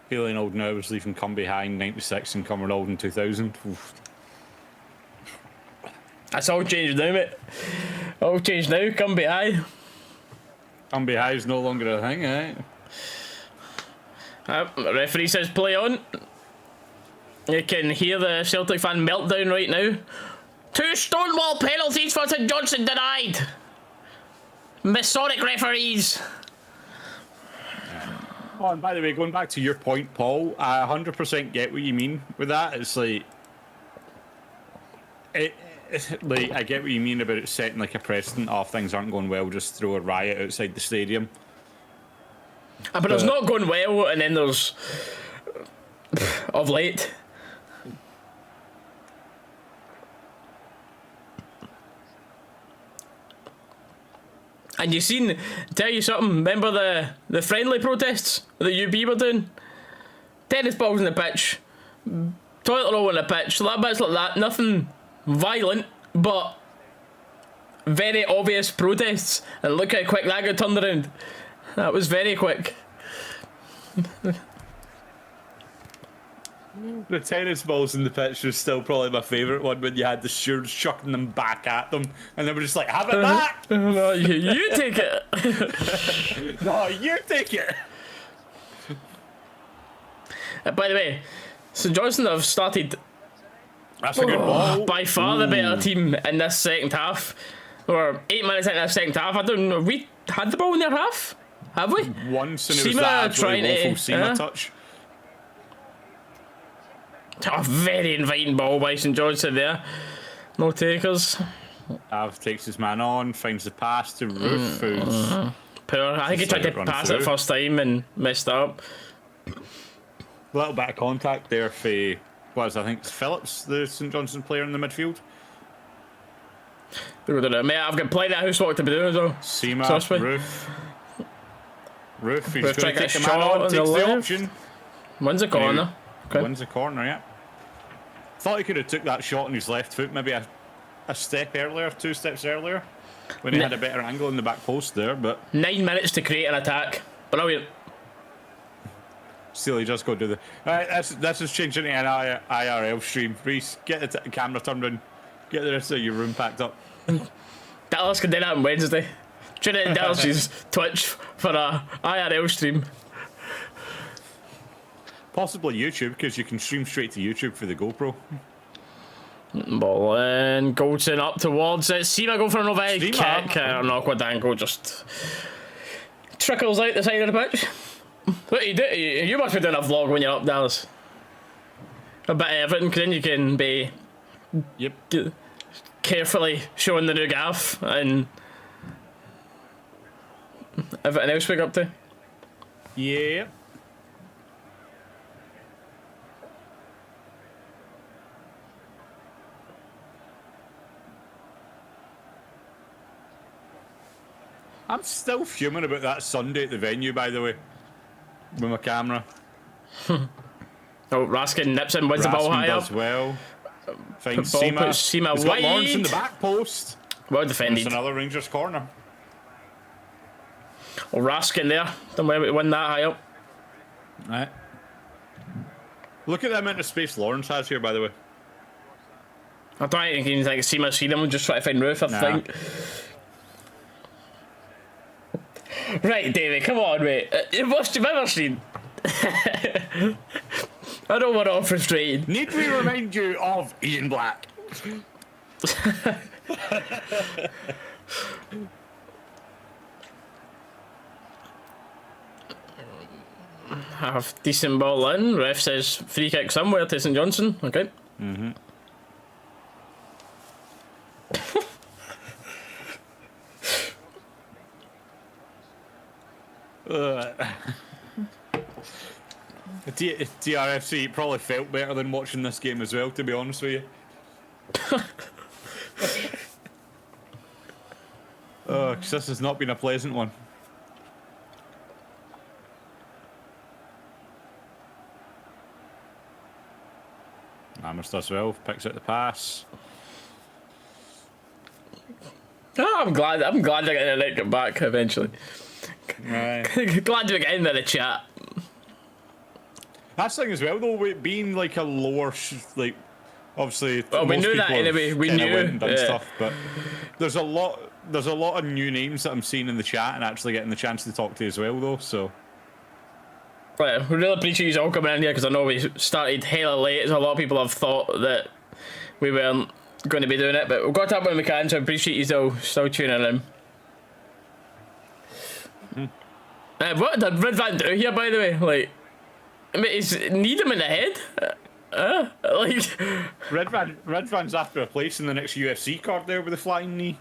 Feeling old now was leaving come behind 96 and coming old in 2000. Oof. That's all changed now, mate. All changed now. Come behind. Come behind is no longer a thing, eh? Referee says play on. You can hear the Celtic fan meltdown right now. 2 Stonewall penalties for St Johnstone denied. Masonic referees. Oh, and by the way, going back to your point, Paul, I 100% get what you mean with that. It's like, like I get what you mean about it setting like a precedent. Oh, if things aren't going well, just throw a riot outside the stadium. But it's not going well, and then there's of late. And you seen, tell you something, remember the friendly protests that UB were doing? Tennis balls in the pitch, toilet roll in the pitch, little bits like that, nothing violent, but very obvious protests. And look how quick that got turned around. That was very quick. The tennis balls in the pitch was still probably my favourite one when you had the stewards chucking them back at them and they were just like, have it back! No, you take it! No, you take it! By the way, St Johnstone have started That's a good ball. by far the better team in this second half. We're 8 minutes into the second half. I don't know, we had the ball in their half? Have we? Once, and it was Seema that trying absolutely awful to Seema touch. A very inviting ball by St Johnstone there. No takers. Av takes his man on, finds the pass to Roof, who's... Poor. I think he tried to pass it first time and messed up. A little bit of contact there for, I think it's Phillips, the St Johnstone player in the midfield. Mate, I've got plenty of housework to be doing as well. Seema, Roof, he's Roof going to trying to take the get man shot on, on takes the the left. option. Wins a corner. Okay. Wins the corner, yeah. Thought he could have took that shot on his left foot, maybe a step earlier, 2 steps earlier, when he had a better angle in the back post there, but... 9 minutes to create an attack. Brilliant. Silly, just go do the. Alright, this is changing to an IRL stream. Reese, get the camera turned on. Get the rest of your room packed up. Dallas can do that on Wednesday. Tune in Dallas's Twitch for a IRL stream. Possibly YouTube, because you can stream straight to YouTube for the GoPro. Ball in, Goldson up towards it. Seema go for an overhead kick. An awkward angle just trickles out the side of the pitch. What you do? You must be doing a vlog when you're up, Dallas. A bit of everything, because then you can be carefully showing the new gaff and everything else we got up to. Yeah. I'm still fuming about that Sunday at the venue, by the way, with my camera. Oh, Raskin nips in, wins the ball high up. Well. Finds Seema. Seema He's got Lawrence in the back post. Well defended. It's another Rangers corner. Oh, Raskin there. Don't worry about win that high up. Right. Look at the amount of space Lawrence has here, by the way. I don't even think Seema seen him. Just try to find Roof, I think. Right, Davey, come on, mate. What you've ever seen? I don't want to frustrate. Need we remind you of Ian Black? Have decent ball in. Ref says free kick somewhere to St Johnstone. Okay. Mm-hmm. DRFC probably felt better than watching this game as well, to be honest with you. Oh, 'cause this has not been a pleasant one. Amherst as well, picks out the pass. Oh, I'm glad they're getting a get back eventually. Right. Glad we're getting there, the chat. That's the thing as well, though, with being like a lower, like, obviously. Well, we knew that anyway. We knew went and done stuff, but there's a lot of new names that I'm seeing in the chat and actually getting the chance to talk to as well, though. So. Right, we really appreciate you all coming in here because I know we started hella late. So a lot of people have thought that we weren't going to be doing it, but we've got up when we can. So I appreciate you still tuning in. What did Red Van do here, by the way? Like, I mean, need him in the head? Like Red Van's after a place in the next UFC card there with the flying knee.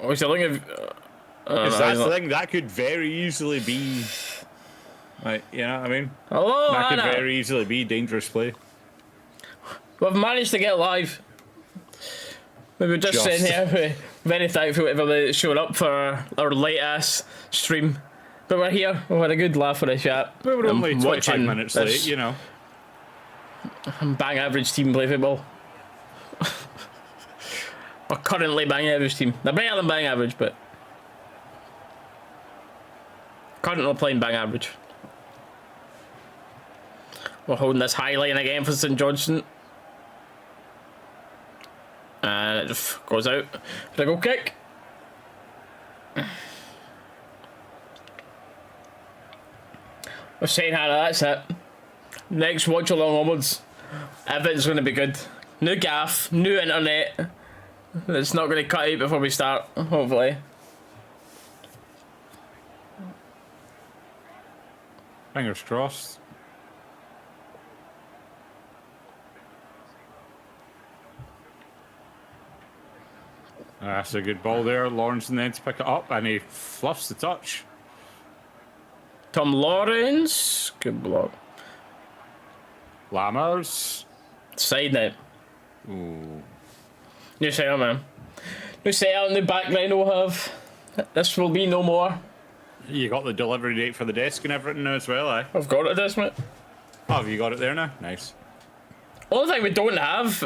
Was he looking at? Because that's the thing, that could very easily be. Like, you know what I mean? Hello, that Anna. could very easily be dangerous play. We've managed to get live. We were just saying here, we're very thankful to everybody that showed up for our late ass stream. But we're here, we had a good laugh for the chat. We were only 25 minutes late, you know. Bang average team play football. Or currently bang average team. They're better than bang average, but currently playing bang average. We're holding this high line again for St Johnstone. And it just goes out for a goal kick. We're saying, Hannah, that's it. Next watch along onwards. Everything's going to be good. New gaff, new internet. It's not going to cut out before we start, hopefully. Fingers crossed. That's a good ball there. Lawrence and then to pick it up, and he fluffs the touch. Tom Lawrence, good block. Lammers. Side net. Ooh. New setup, man. New setup in the background we'll have. This will be no more. You got the delivery date for the desk and everything now as well, eh? I've got it, this mate. Oh, have you got it there now? Nice. Only thing we don't have,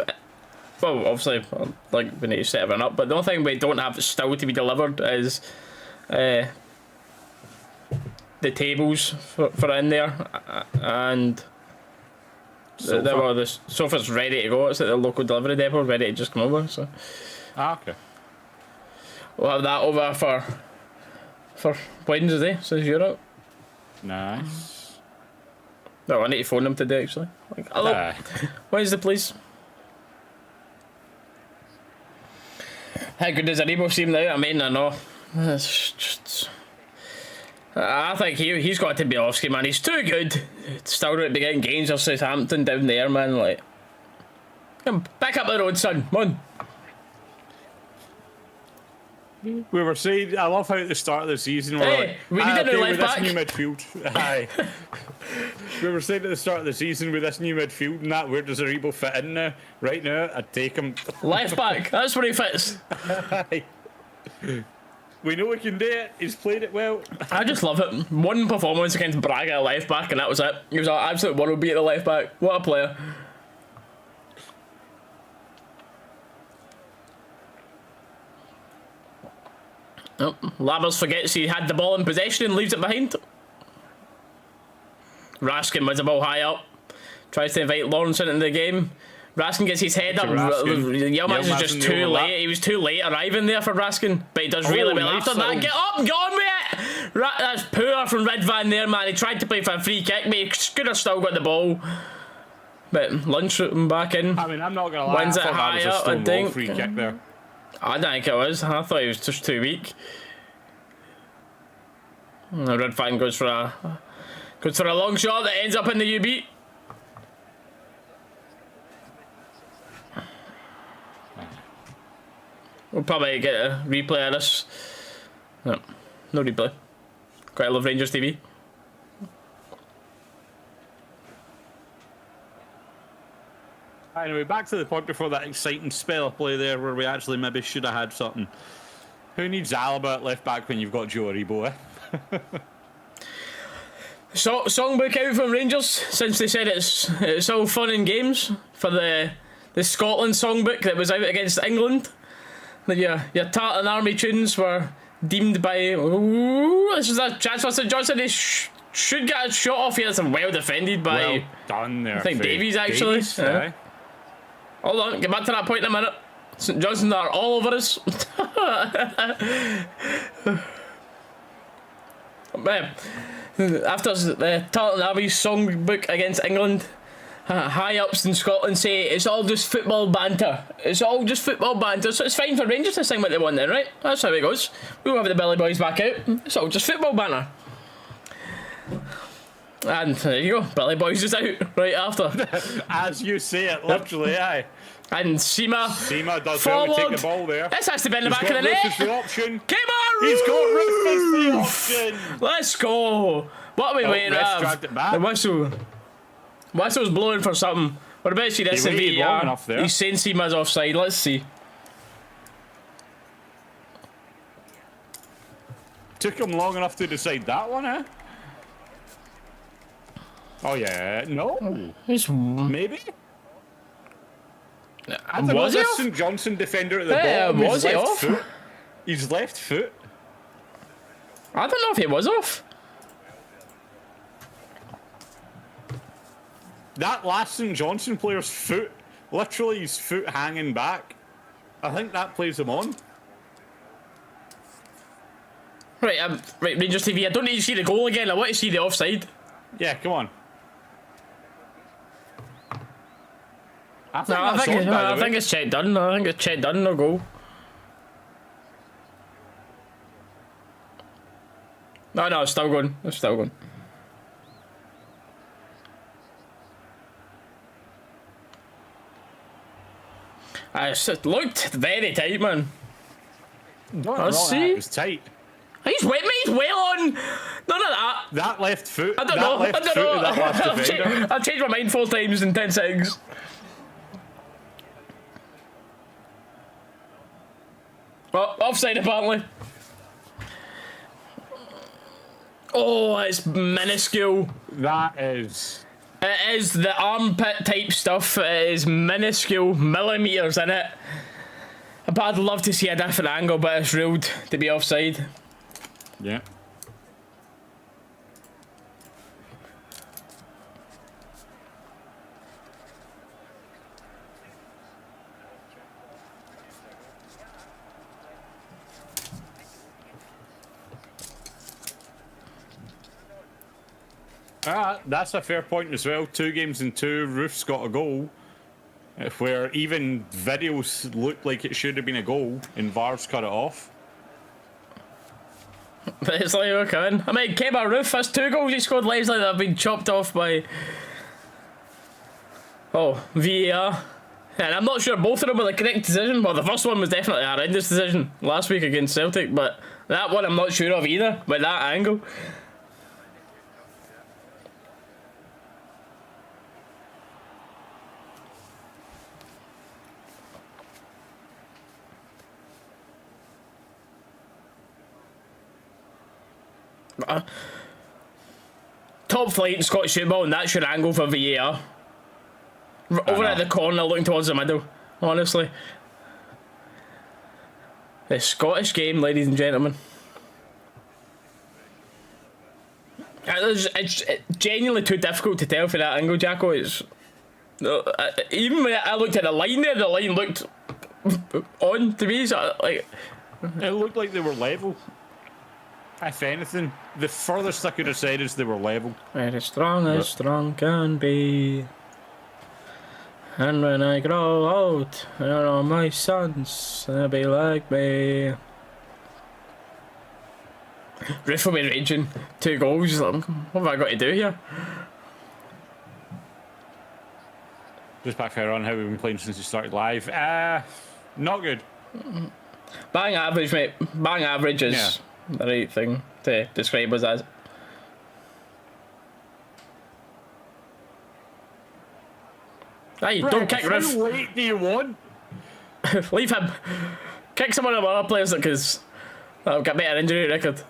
well, obviously, like we need to set everything up, but the only thing we don't have that's still to be delivered is the tables for in there, and the sofa's ready to go. It's at the local delivery depot, ready to just come over. So okay. We'll have that over for Wednesday, since you're out. Nice. No, I need to phone them today actually. Like, hello, Wednesday please. How good does Aribo seem now? I mean, I know. It's just... I think he's got to be off ski, man. He's too good. Still going to be getting games of Southampton down there, man. Like, come back up the road, son. Come on. We were saying, I love how at the start of the season we're Hey, we need a new left back. This new midfield. Aye. We were saying at the start of the season with this new midfield and that, where does Aribo fit in now? Right now, I'd take him. Left back. That's where he fits. Aye. We know he can do it. He's played it well. I just love it. One performance against Braga at left back, and that was it. He was an absolute world beat at the left back. What a player. Oh, Lammers forgets he had the ball in possession and leaves it behind. Raskin wins the ball high up. Tries to invite Lawrence into the game. Raskin gets his head up. Yilmaz is just too late. He was too late arriving there for Raskin, but he does really well after that. Get up and go on with it! That's poor from Ridvan there, man. He tried to play for a free kick, but he could have still got the ball. But Lunch him back in. I mean, I'm not going to lie. Wins it high up, I think. Free kick there. I don't think it was. I thought he was just too weak. Ridvan goes for a long shot that ends up in the UB. We'll probably get a replay of this. No replay. Quite love Rangers TV. Anyway, back to the point before that exciting spell of play there where we actually maybe should have had something. Who needs Alaba at left back when you've got Joe Aribo, eh? So, songbook out from Rangers, since they said it's all fun and games for the Scotland songbook that was out against England. Your Tartan Army tunes were deemed by... Ooh, this is a chance for St Johnstone. They should get a shot off here. It's well defended by... Well done there. I think Davies, actually. Davies, yeah. Hold on, get back to that point in a minute. St Johnstone are all over us. After the Tartan Army songbook against England, high-ups in Scotland say it's all just football banter. It's all just football banter, so it's fine for Rangers to sing what they want then, right? That's how it goes. We'll have the Billy Boys back out. It's all just football banter. And there you go, Billy Boys is out right after. As you say it, literally, aye. And Seema does forward. well to take the ball there. This has to be in the back of the net. Rufus the option. Come on, He's got Rufus the option. Let's go. What are we waiting at? Dragged it back. The whistle's blowing for something. What about see this in VAR? He's saying Seema's offside. Let's see. Took him long enough to decide that one, eh? Oh yeah, no. Maybe. I don't know, this St Johnstone defender at the bottom. Was he off? His left foot. I don't know if he was off. That last St Johnstone player's foot, literally his foot hanging back. I think that plays him on. Right, right, Rangers TV. I don't need to see the goal again. I want to see the offside. Yeah, come on. I think it's check done. I think it's check done. No goal. No, it's still going. It's still going. It looked very tight, man. Let's see. It was tight. He's well on. None of that. That left foot. I don't know. I've changed my mind 4 times in 10 seconds. Well, offside apparently. Oh, it's minuscule. That is. It is the armpit type stuff. It is minuscule, millimetres in it. But I'd love to see a different angle, but it's ruled to be offside. Yeah. That's a fair point as well. 2 games in 2, Roof's got a goal. Where even videos looked like it should have been a goal, and VAR's cut it off. It's like, okay. I mean, Kemba Roof has 2 goals he scored Leslie that have been chopped off by... Oh, VAR. And I'm not sure both of them were the correct decision. Well, the first one was definitely a horrendous decision last week against Celtic, but that one I'm not sure of either, with that angle. Top flight in Scottish football, and that's your angle for VAR. Over at the corner, looking towards the middle. Honestly, the Scottish game, ladies and gentlemen. It's genuinely too difficult to tell for that angle, Jacko. It's even when I looked at the line there, the line looked on to me. So like, it looked like they were level. If anything, the furthest I could have said is they were level. Very strong as strong can be. And when I grow old, all my sons will be like me. Roof will be raging. 2 goals. Like, what have I got to do here? Just backfire on how we've been playing since we started live. Not good. Bang average, mate. Bang average is the right thing to describe us as. Hey, don't kick Roof. How late do you want? Leave him. Kick some of the other players because that'll get better injury record.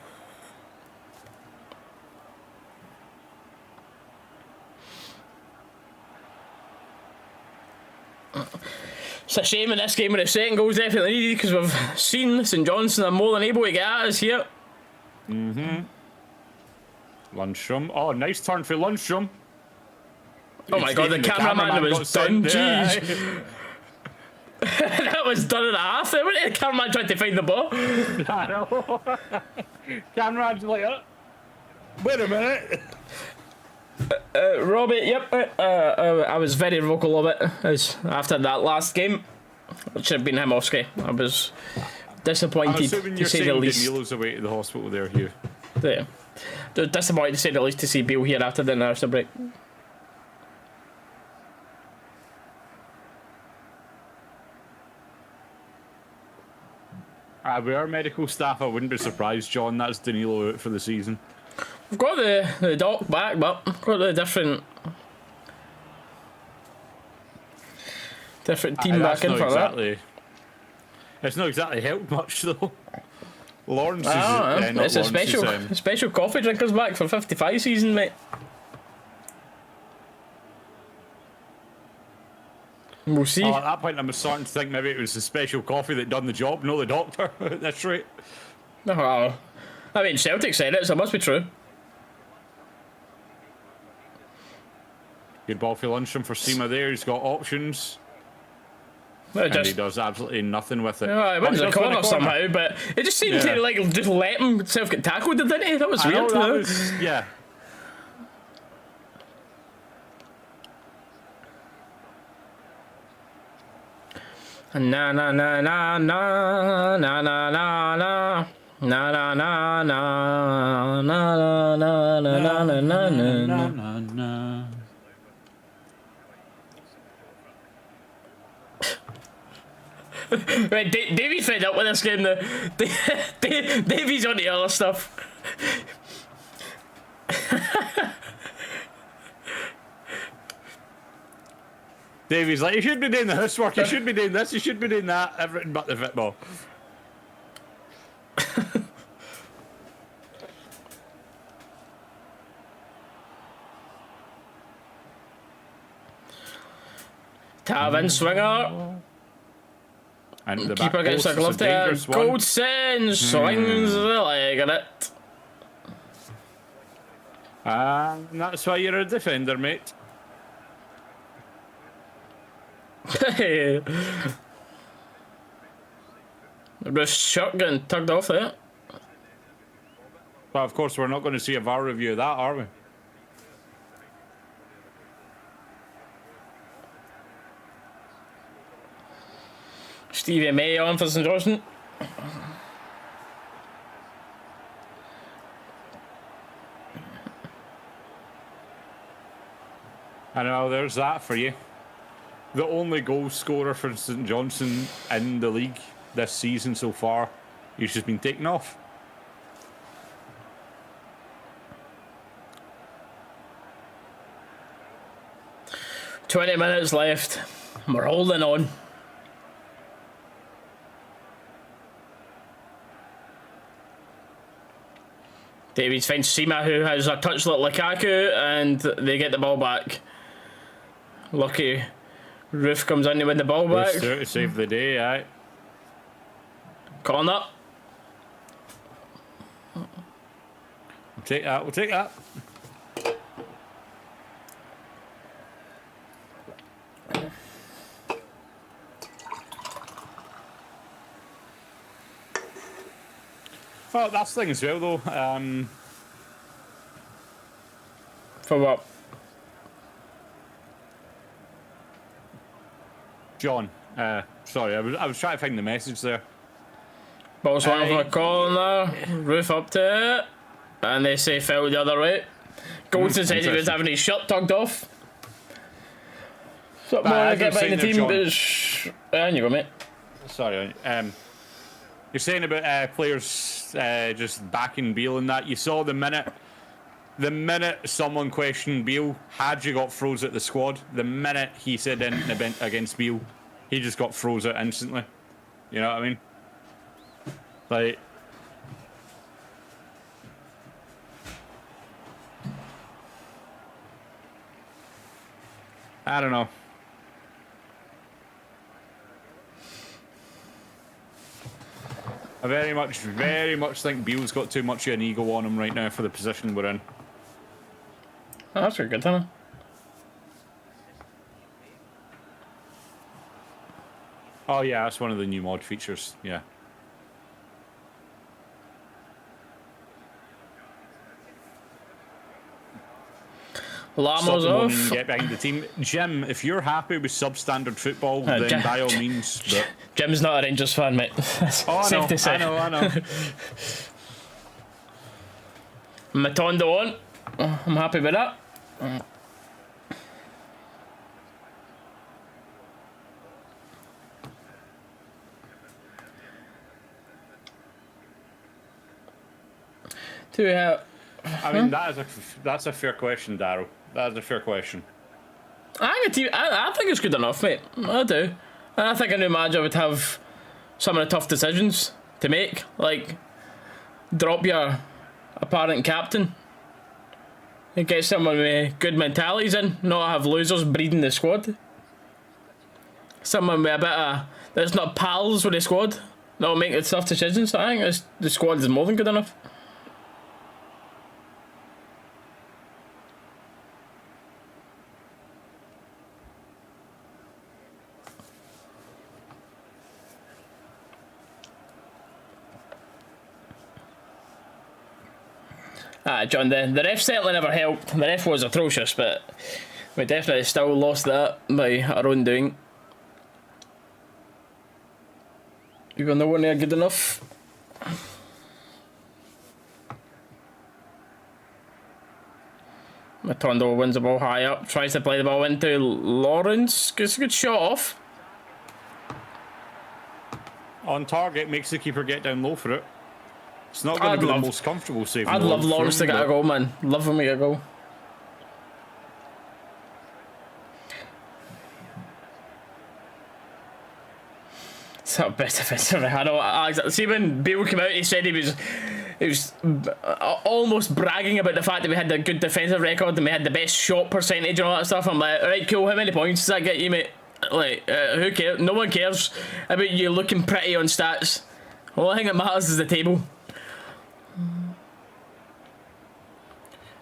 It's a shame in this game when the second goal's definitely needed because we've seen St Johnstone are more than able to get at us here. Lundstrom. Oh, nice turn for Lundstrom. Oh my god, the cameraman was done. Jeez. That was done in a half. When the cameraman tried to find the ball. I know. Cameraman's like, wait a minute. Robbie, yep. I was very vocal of it as after that last game. It should have been him, Oscar. I was disappointed to say the least. Danilo's away to the hospital there, Hugh. Yeah. Disappointed to say the least to see Bill here after the nurse break. We are medical staff. I wouldn't be surprised, John. That's Danilo out for the season. We've got the doc back, but we've got the different team back in for that. It's not exactly helped much though. Lawrence is it's a special coffee drinkers back for 55 season, mate. We'll see. At that point, I'm starting to think maybe it was the special coffee that done the job, no the doctor. That's right. I mean, Celtic said it, so it must be true. Good ball for Lundstrom for Sima there. He's got options. Well, and he does absolutely nothing with it. Yeah, it went to the corner somehow, but it just seemed to like just let himself get tackled, didn't it? That was weird. That was, yeah. Na na na na na na na na na na na na na na na na na na na. Right, Davey's fed up with this game now. Davey's on the other stuff. Davey's like, you should be doing the housework, you should be doing this, you should be doing that, everything but the football. Tavin swinger. And the keeper gets a glove there. Goldson swings the leg at it. And that's why you're a defender, mate. The wrist shot getting tugged off there. But of course, we're not going to see a VAR review of that, are we? Stevie May on for St Johnstone. I know, there's that for you. The only goal scorer for St Johnstone in the league this season so far, he's just been taken off. "20 minutes left. We're holding on." Davies finds Sima, who has a touch like Lukaku, and they get the ball back. Lucky Roof comes in to win the ball back. There to save the day, aye. Corner. We'll take that, we'll take that. Well, that's the thing as well, though. For what? John, sorry, I was trying to find the message there. Ball's one for a corner. Roof up to it. And they say foul the other way. Goldson said he was having his shirt tugged off. Something more to get behind the team, but and you go, mate. Sorry, you're saying about players just backing Beale and that. You saw the minute someone questioned Beale, Hadji got froze at the squad. The minute he said anything against Beale, he just got froze out instantly. You know what I mean? Like, I don't know. I very much think Beale's got too much of an ego on him right now for the position we're in. Oh, that's pretty good, huh? Oh yeah, that's one of the new mod features, yeah. Lamo's off. Get behind the team. Jim, if you're happy with substandard football, then by all means. But Jim's not a Rangers fan, mate. oh, Safe to say. I know. Matondo on. I'm happy with that. Do we have? I mean, that's a fair question, Darryl. That is a fair question. I think it's good enough, mate. I do. And I think a new manager would have some of the tough decisions to make, like drop your apparent captain and get someone with good mentalities in, not have losers breeding the squad. Someone with a bit of that's not pals with the squad, that'll make the tough decisions. I think the squad is more than good enough. John, the ref certainly never helped. The ref was atrocious, but we definitely still lost that by our own doing. You got no one there good enough. Matondo wins the ball high up, tries to play the ball into Lawrence, gets a good shot off. On target, makes the keeper get down low for it. It's not going to be the most comfortable save. I'd love Lawrence to get a goal, man. Love him to get a goal. It's not best defensive. I know. See, when Beale came out, he said he was almost bragging about the fact that we had a good defensive record and we had the best shot percentage and all that stuff. I'm like, alright, cool. How many points does that get you, mate? Like, who cares? No one cares about you looking pretty on stats. The only thing that matters is the table.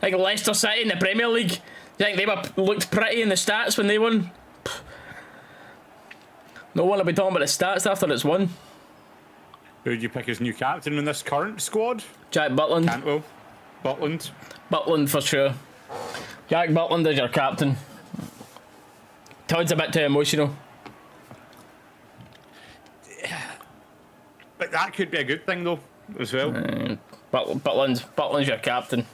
Like Leicester City in the Premier League, you think they looked pretty in the stats when they won? No one will be talking about the stats after it's won. Who would you pick as new captain in this current squad? Jack Butland. Cantwell. Butland. Butland for sure. Jack Butland is your captain. Todd's a bit too emotional. But that could be a good thing though, as well. Butland's your captain.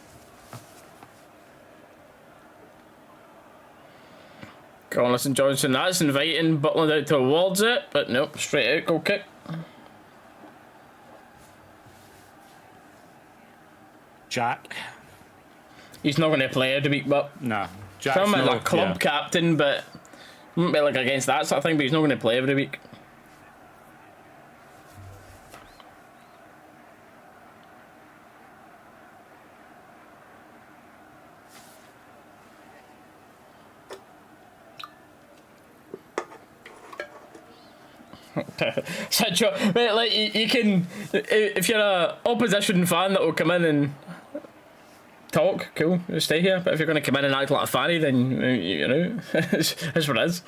Go on, listen, Johnstone. That's inviting Butland out towards it, but nope, straight out, goal kick. Jack. He's not going to play every week, but Nah. Jack's I'm not, like a club captain, but wouldn't be like against that sort of thing. But he's not going to play every week. Like you can, if you're a opposition fan that will come in and talk, cool, stay here. But if you're going to come in and act like a fanny, then you know, it's what it is.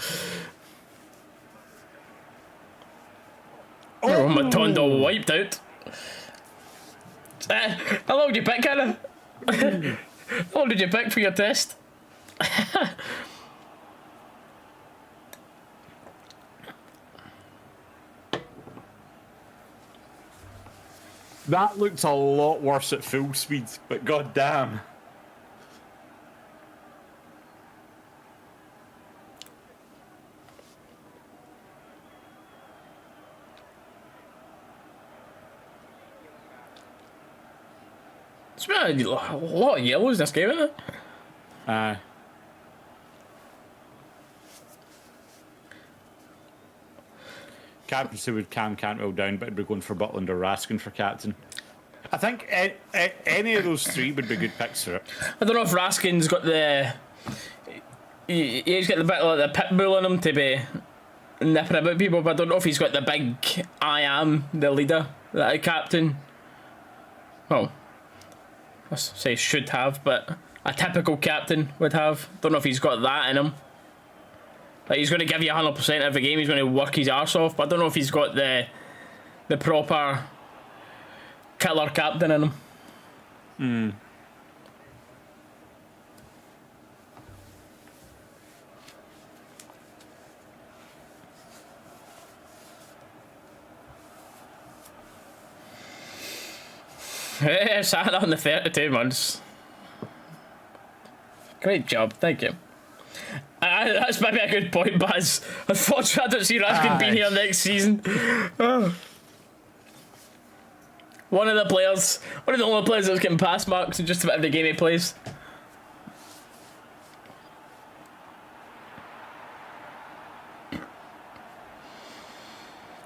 Oh, Matondo wiped out. How long did you pick, Hannah? How long did you pick for your test? That looks a lot worse at full speed, but goddamn. It's been a lot of yellows in this game, isn't it? Captaincy with Cam Cantwell down, but I'd be going for Butland or Raskin for captain. I think any of those three would be good picks for it. I don't know if Raskin's got the... He's got the bit like the pit bull in him to be nipping about people, but I don't know if he's got the big I am the leader that a captain. Well, I say should have, but a typical captain would have. Don't know if he's got that in him. Like he's going to give you 100% every game. He's going to work his arse off, but I don't know if he's got the proper killer captain in him. Hmm. Yeah, Santa on the 32 months. Great job, thank you. That's maybe a good point, Baz. Unfortunately, I don't see Raskin being here next season. Oh. One of the only players that's getting pass marks in just about every game he plays.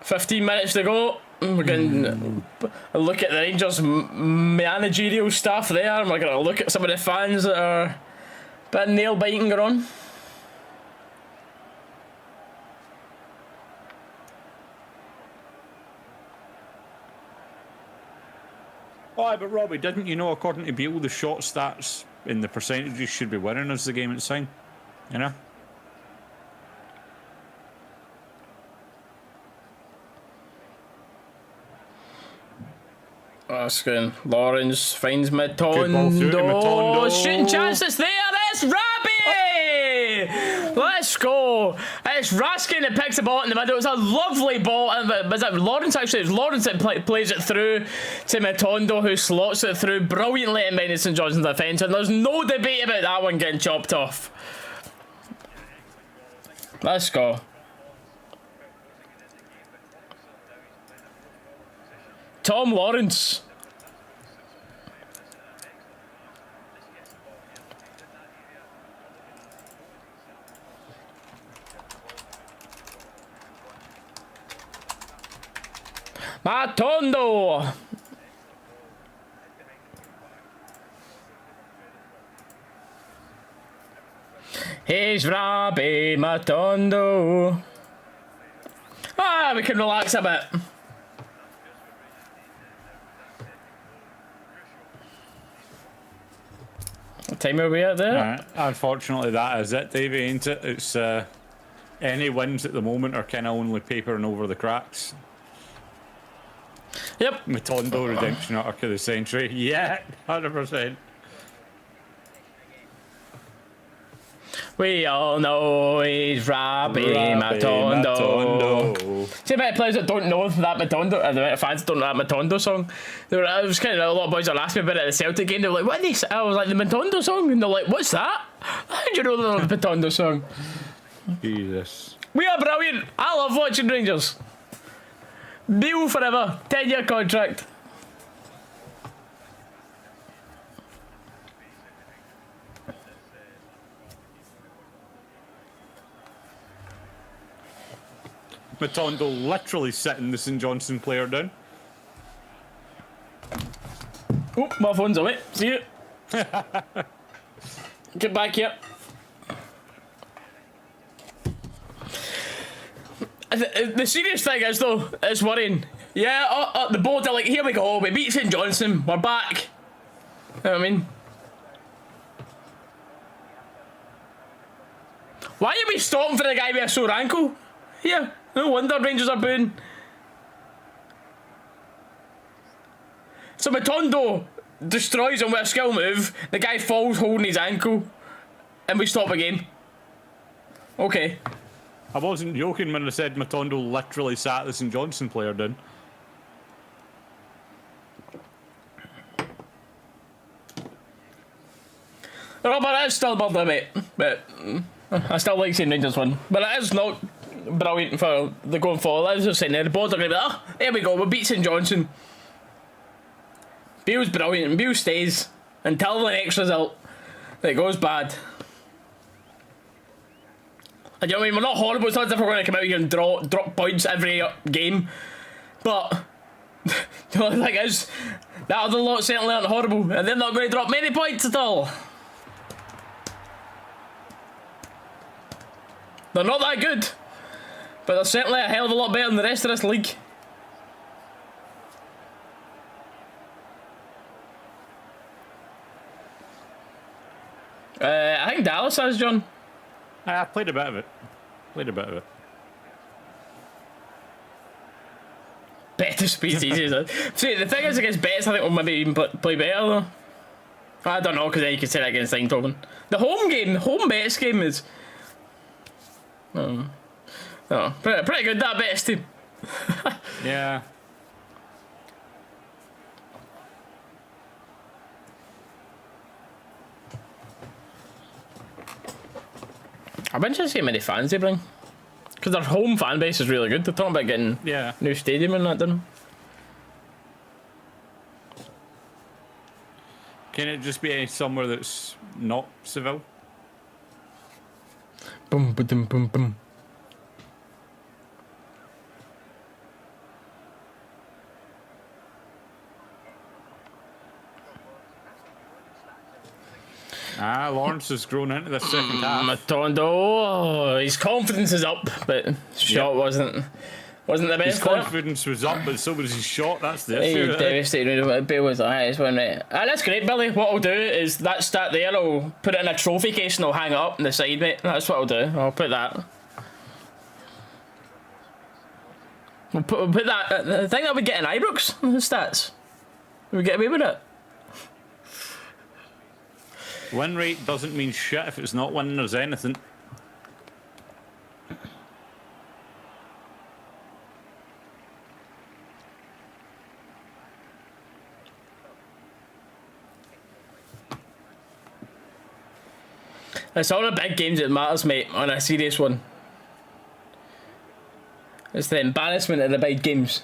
"15 minutes to go. We're going to look at the Rangers' managerial staff there, and we're going to look at some of the fans that are a bit nail-biting going on. Oh, but Robbie, didn't you know, according to Beale, the shot stats in the percentages should be winning as the game inside? You know? Asking Lawrence finds Matondo. Shooting chance, it's there. It's Rabi! Let's go. It's Raskin that picks the ball in the middle. It's a lovely ball. Was it Lawrence actually? It's Lawrence that plays it through to Matondo, who slots it through brilliantly in St Johnstone's defence. And there's no debate about that one getting chopped off. Let's go. Tom Lawrence. Matondo. Here's Rabi Matondo. We can relax a bit. What time are we at there? Right. Unfortunately, that is it, Davey, ain't it? It's any wins at the moment are kind of only papering over the cracks. Yep. Matondo redemption arc of the century. Yeah, 100%. We all know he's Rabbi Matondo. See about players that don't know that Matondo, the amount of fans don't know that Matondo song. I was kind of a lot of boys that asked me about it at the Celtic game. They were like, "What is?" I was like, "The Matondo song," and they're like, "What's that? How do you know the Matondo song?" Jesus. We are brilliant. I love watching Rangers. Deal forever. 10-year contract. Matondo literally sitting the St Johnstone player down. Oh, my phone's away. See you. Get back here. The serious thing is, though, it's worrying. Yeah, the board are like, here we go, we beat St Johnstone, we're back. You know what I mean? Why are we stopping for the guy with a sore ankle? Yeah, no wonder Rangers are booing. So Matondo destroys him with a skill move, the guy falls holding his ankle, and we stop again. Okay. I wasn't joking when I said Matondo literally sat the St Johnstone player down. Oh, but it is still murder, mate. But I still like seeing Rangers win. But it is not brilliant for the going forward. As I was saying there, the board are going to be like, oh, here we go, we beat St Johnstone. Beale's brilliant, and Beale stays until the next result. It goes bad. And you know what I mean? We're not horrible. It's not as if we're going to come out here and drop points every game. But the only thing is, that other lot certainly aren't horrible, and they're not going to drop many points at all. They're not that good, but they're certainly a hell of a lot better than the rest of this league. I think Dalus has, John. I played a bit of it. Better species, is it? See, the thing is against Betis, I think we'll maybe even play better though. I don't know, because then you can say that against Eindhoven. The home Betis game is... Oh, pretty good, that Betis team. Yeah. I'm interested to see how many fans they bring. Because their home fan base is really good. They're talking about getting new stadium and that done. Can it just be somewhere that's not Seville? Boom, boom, boom, boom. Lawrence has grown into the second half. Matondo, his confidence is up, but shot wasn't the best. His confidence was up, but so was his shot. That's the He issue. devastated. Bill was like, it's one right. That's great, Billy. What I'll do is that stat there, I'll put it in a trophy case and I'll hang it up on the side, mate. That's what I'll do. I'll put that. We'll put that. I think that would get in Ibrox, the stats. We get away with it. Win rate doesn't mean shit if it's not winning there's anything. It's all the big games that matters, mate, on a serious one. It's the embarrassment of the big games.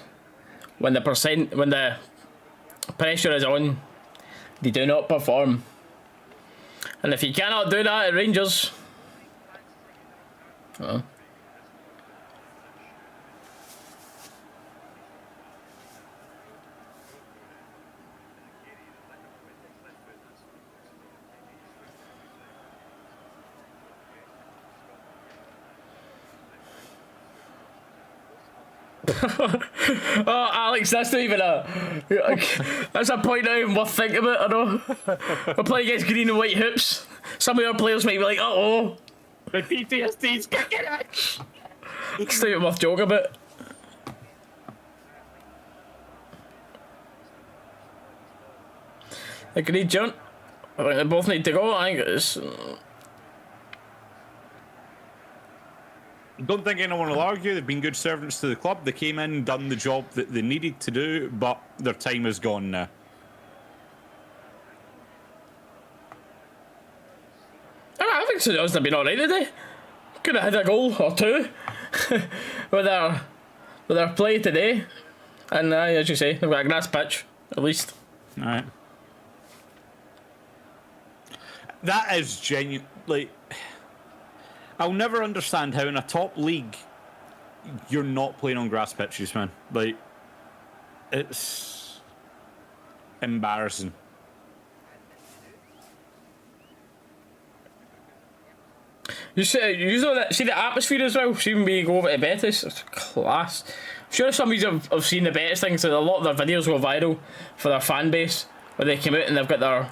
When the pressure is on, they do not perform. And if you cannot do that at Rangers... Oh, Alex, that's not even that's a point not even worth thinking about, I know. We're playing against green and white hoops. Some of our players might be like, uh-oh. The PTSD's kicking it. It's not even worth joking about. Agreed, John. I think they both need to go. I think it's... Don't think anyone will argue. They've been good servants to the club. They came in, done the job that they needed to do, but their time is gone now. I think St Johnstone have been alright today. Could have had a goal or two with their play today. And as you say, they've got a grass pitch, at least. All right. That is genuine. Like, I'll never understand how in a top league you're not playing on grass pitches, man. Like, it's embarrassing. You see the atmosphere as well. See when we go over to Betis, it's class. I'm sure some of you have seen the Betis things. So a lot of their videos go viral for their fan base, where they came out and they've got their,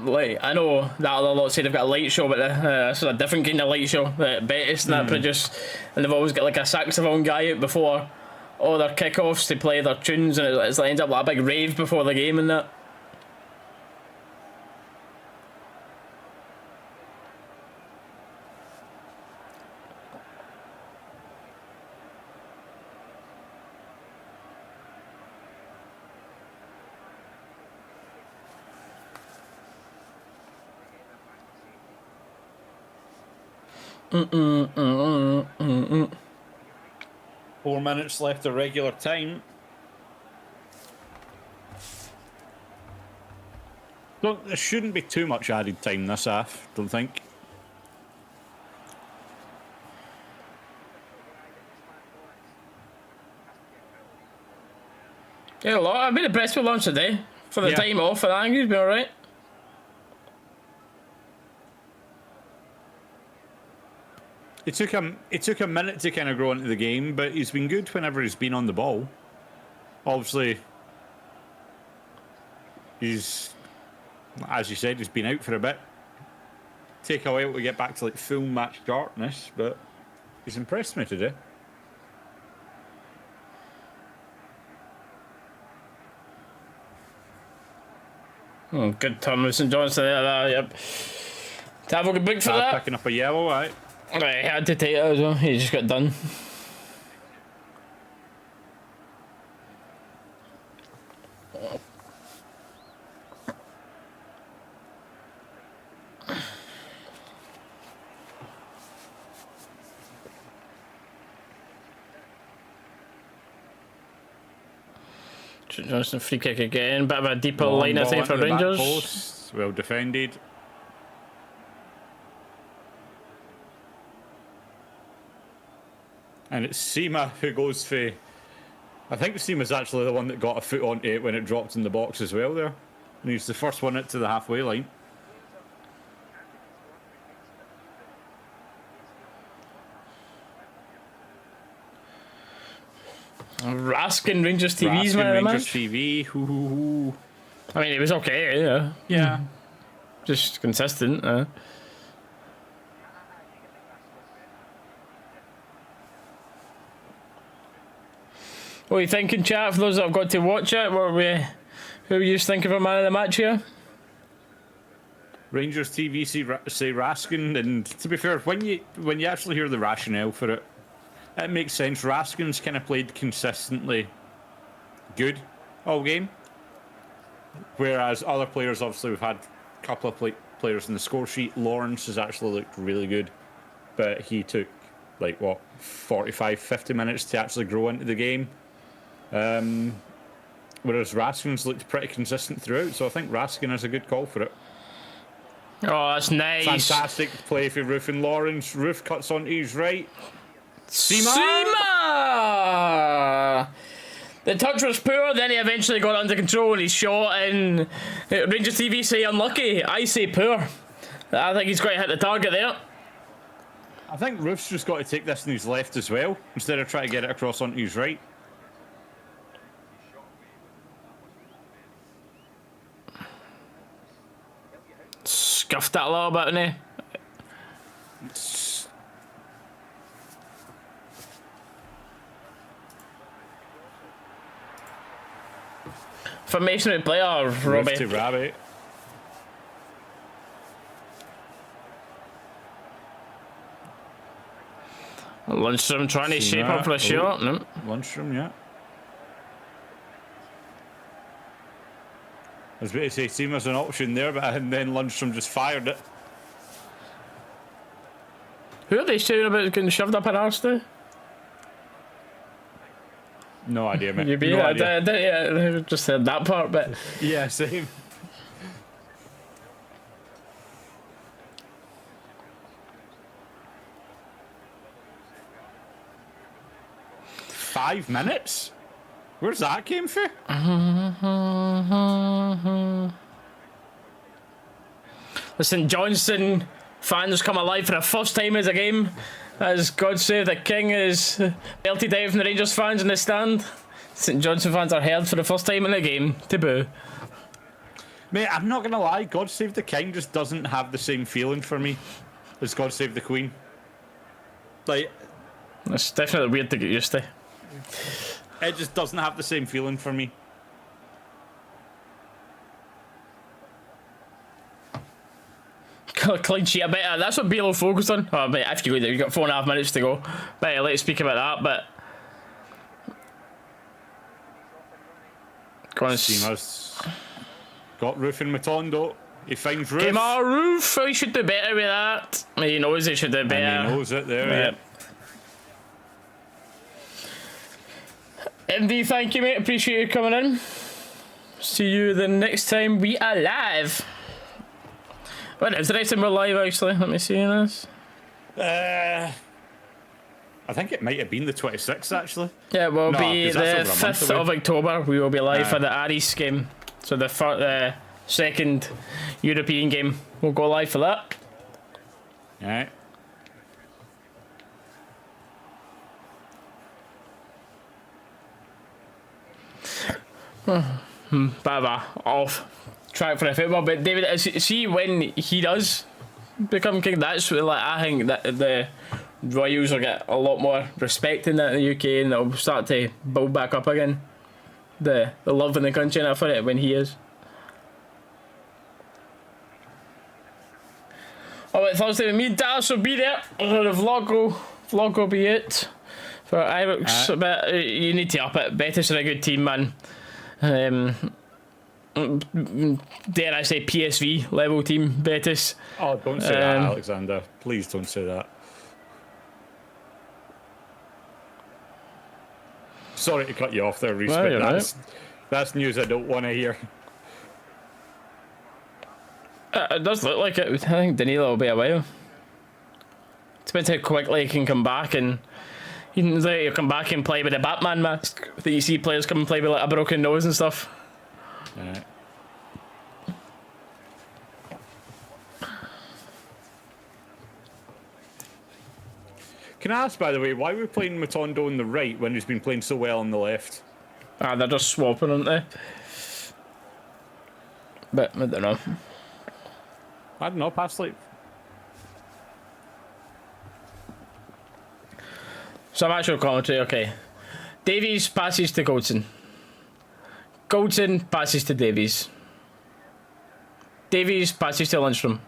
like, I know that other lot say they've got a light show, but this is a different kind of light show that Betis and that produce, and they've always got like a saxophone guy out before all their kickoffs to play their tunes, and it ends up like a big rave before the game and that. Mm-mm. 4 minutes left of regular time. Look, there shouldn't be too much added time this half, don't think. Yeah, a lot. I've been impressed with lunch today. For the time off, I think he's been alright. It took a minute to kind of grow into the game, but he's been good whenever he's been on the ball. Obviously, he's, as you said, he's been out for a bit. Take a while to get back to like full match sharpness, but he's impressed me today. Oh, good turn with St Johnstone there, yep. To have a good book for that. Picking up a yellow, right? Right, he had to take it as well. He just got done. Johnstone free kick again. Bit of a deeper line, I think, for Rangers. Post. Well defended. And it's Seema who goes for... I think Seema's actually the one that got a foot onto it when it dropped in the box as well there. And he's the first one out to the halfway line. Raskin, Rangers TV's man of the Rangers match. TV. Hoo. I mean, it was okay, yeah. Yeah. Just consistent. What are you thinking, chat? For those that have got to watch it, who are you thinking of a man of the match here? Rangers TV say Raskin, and to be fair, when you actually hear the rationale for it, it makes sense. Raskin's kind of played consistently good all game, whereas other players, obviously, we've had a couple of players in the score sheet. Lawrence has actually looked really good, but he took like 45, 50 minutes to actually grow into the game. Whereas Raskin's looked pretty consistent throughout, so I think Raskin is a good call for it. Oh, that's nice. Fantastic play for Roof and Lawrence. Roof cuts onto his right. Seema! The touch was poor, then he eventually got under control and he shot, and Rangers TV say unlucky. I say poor. I think he's going to hit the target there. I think Roof's just got to take this in his left as well, instead of trying to get it across onto his right. Scuffed that a little bit, didn't he? Formation with player, Robbie. To Rabbit. Lundstrom trying to shape up for a shot. No. Lundstrom, yeah. I was about to say, seemed as an option there, but and then Lundstrom just fired it. Who are they saying about getting shoved up an arse now? No idea, mate. No idea. I just said that part, but yeah, same. $5 minutes? Where's that came from? Listen, Johnstone fans come alive for the first time as a game. As God Save the King is belted out from the Rangers fans in the stand. St Johnstone fans are heard for the first time in the game to boo. Mate, I'm not going to lie. God Save the King just doesn't have the same feeling for me as God Save the Queen. Like, it's definitely weird to get used to. It just doesn't have the same feeling for me. Clean sheet, I bet that's what Beal focused on. Oh, but if you go there, you've got 4.5 minutes to go. But let's speak about that. But go on, Seamus got Roof and Matondo. He finds Roof. Game on Roof. He should do better with that. He knows he should do better. And he knows it there. Yeah. MD, thank you, mate. Appreciate you coming in. See you the next time we are live. When is the next time we're live, actually? Let me see this. I think it might have been the 26th, actually. Yeah, it will be the 5th of October. We will be live for the Aries game. So the second European game. We'll go live for that. Alright. Off track for the football, but David, see when he does become king, that's what, like, I think that the Royals will get a lot more respect in that in the UK, and they'll start to build back up again the love in the country now for it when he is. Alright, Thursday with me, Dalus will be there. The vlog will be it for Irox, but you need to up it. Betis are a good team, man. Dare I say PSV level team, Betis. Oh, don't say that, Alexander. Please don't say that. Sorry to cut you off there, Reece, but that's news I don't want to hear. It does look like it. I think Danilo will be a while. Depends how quickly he can come back, and he'll come back and play with the Batman mask that you see players come and play with, like a broken nose and stuff. Alright. Can I ask, by the way, why we're playing Matondo on the right when he's been playing so well on the left? They're just swapping, aren't they? But I don't know. I don't know, pass like... Some actual commentary, okay. Davies passes to Goldson. Goldson passes to Davies. Davies passes to Lundstrom.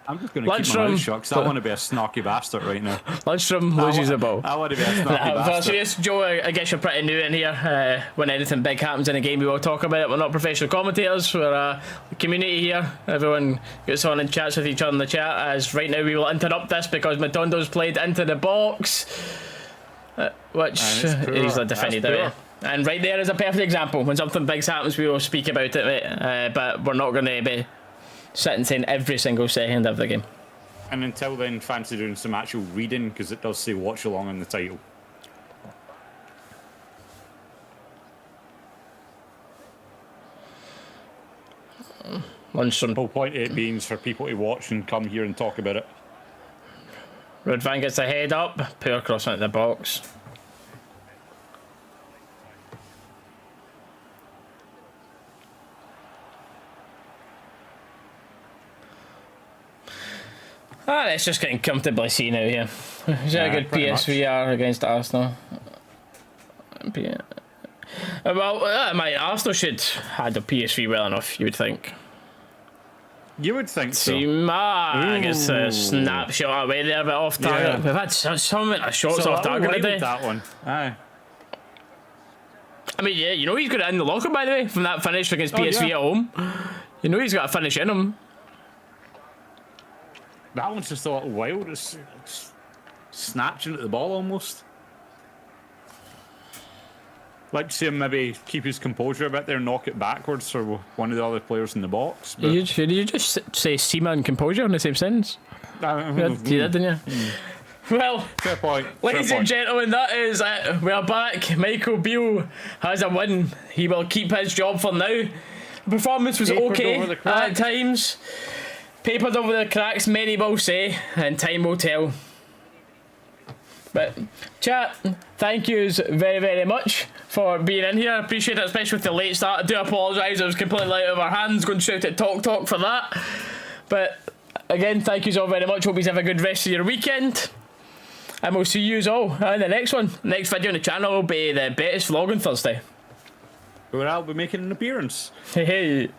I'm just going to keep my mouth shut because I want to be a snarky bastard right now. Lundstrom loses the ball. I want to be a snarky bastard. Serious, Joe, I guess you're pretty new in here. When anything big happens in a game, we will talk about it. We're not professional commentators. We're a community here. Everyone gets on and chats with each other in the chat. As right now we will interrupt this because Matondo's played into the box. Which easily defended out. And right there is a perfect example. When something big happens, we will speak about it, mate. But we're not going to be sitting saying every single second of the game. And until then, fancy doing some actual reading, because it does say watch along in the title. Lundstrom. Whole point of it being for people to watch and come here and talk about it. Rudvan gets the head up, poor cross into the box. It's just getting comfortably seen out here. Is that a good PSVR against Arsenal? Well, Arsenal should have the PSV well enough, you would think. You would think so. I guess a snapshot away there, a bit off target. Yeah. We've had so many shots So off target I'll today. that one. Aye. I mean, yeah, you know he's got it in the locker, by the way, from that finish against PSV yeah. at home. You know he's got a finish in him. That one's just a little wild. It's snatching at the ball almost. Like to see him maybe keep his composure a bit there, knock it backwards for one of the other players in the box. But Did you just say Seema and composure in the same sentence? You did, didn't you? Well, fair point. ladies and gentlemen, that is it. We are back. Michael Beale has a win. He will keep his job for now. The performance was Papered okay over the at cracks. times. Papered over the cracks, many will say, and time will tell. But, chat, thank yous very, very much for being in here. I appreciate it, especially with the late start. I do apologise, it was completely out of our hands going straight at Talk for that. But, again, thank yous all very much. Hope you have a good rest of your weekend. And we'll see yous all in the next one. Next video on the channel will be the Betis vlog on Thursday. Where I'll be making an appearance. Hey.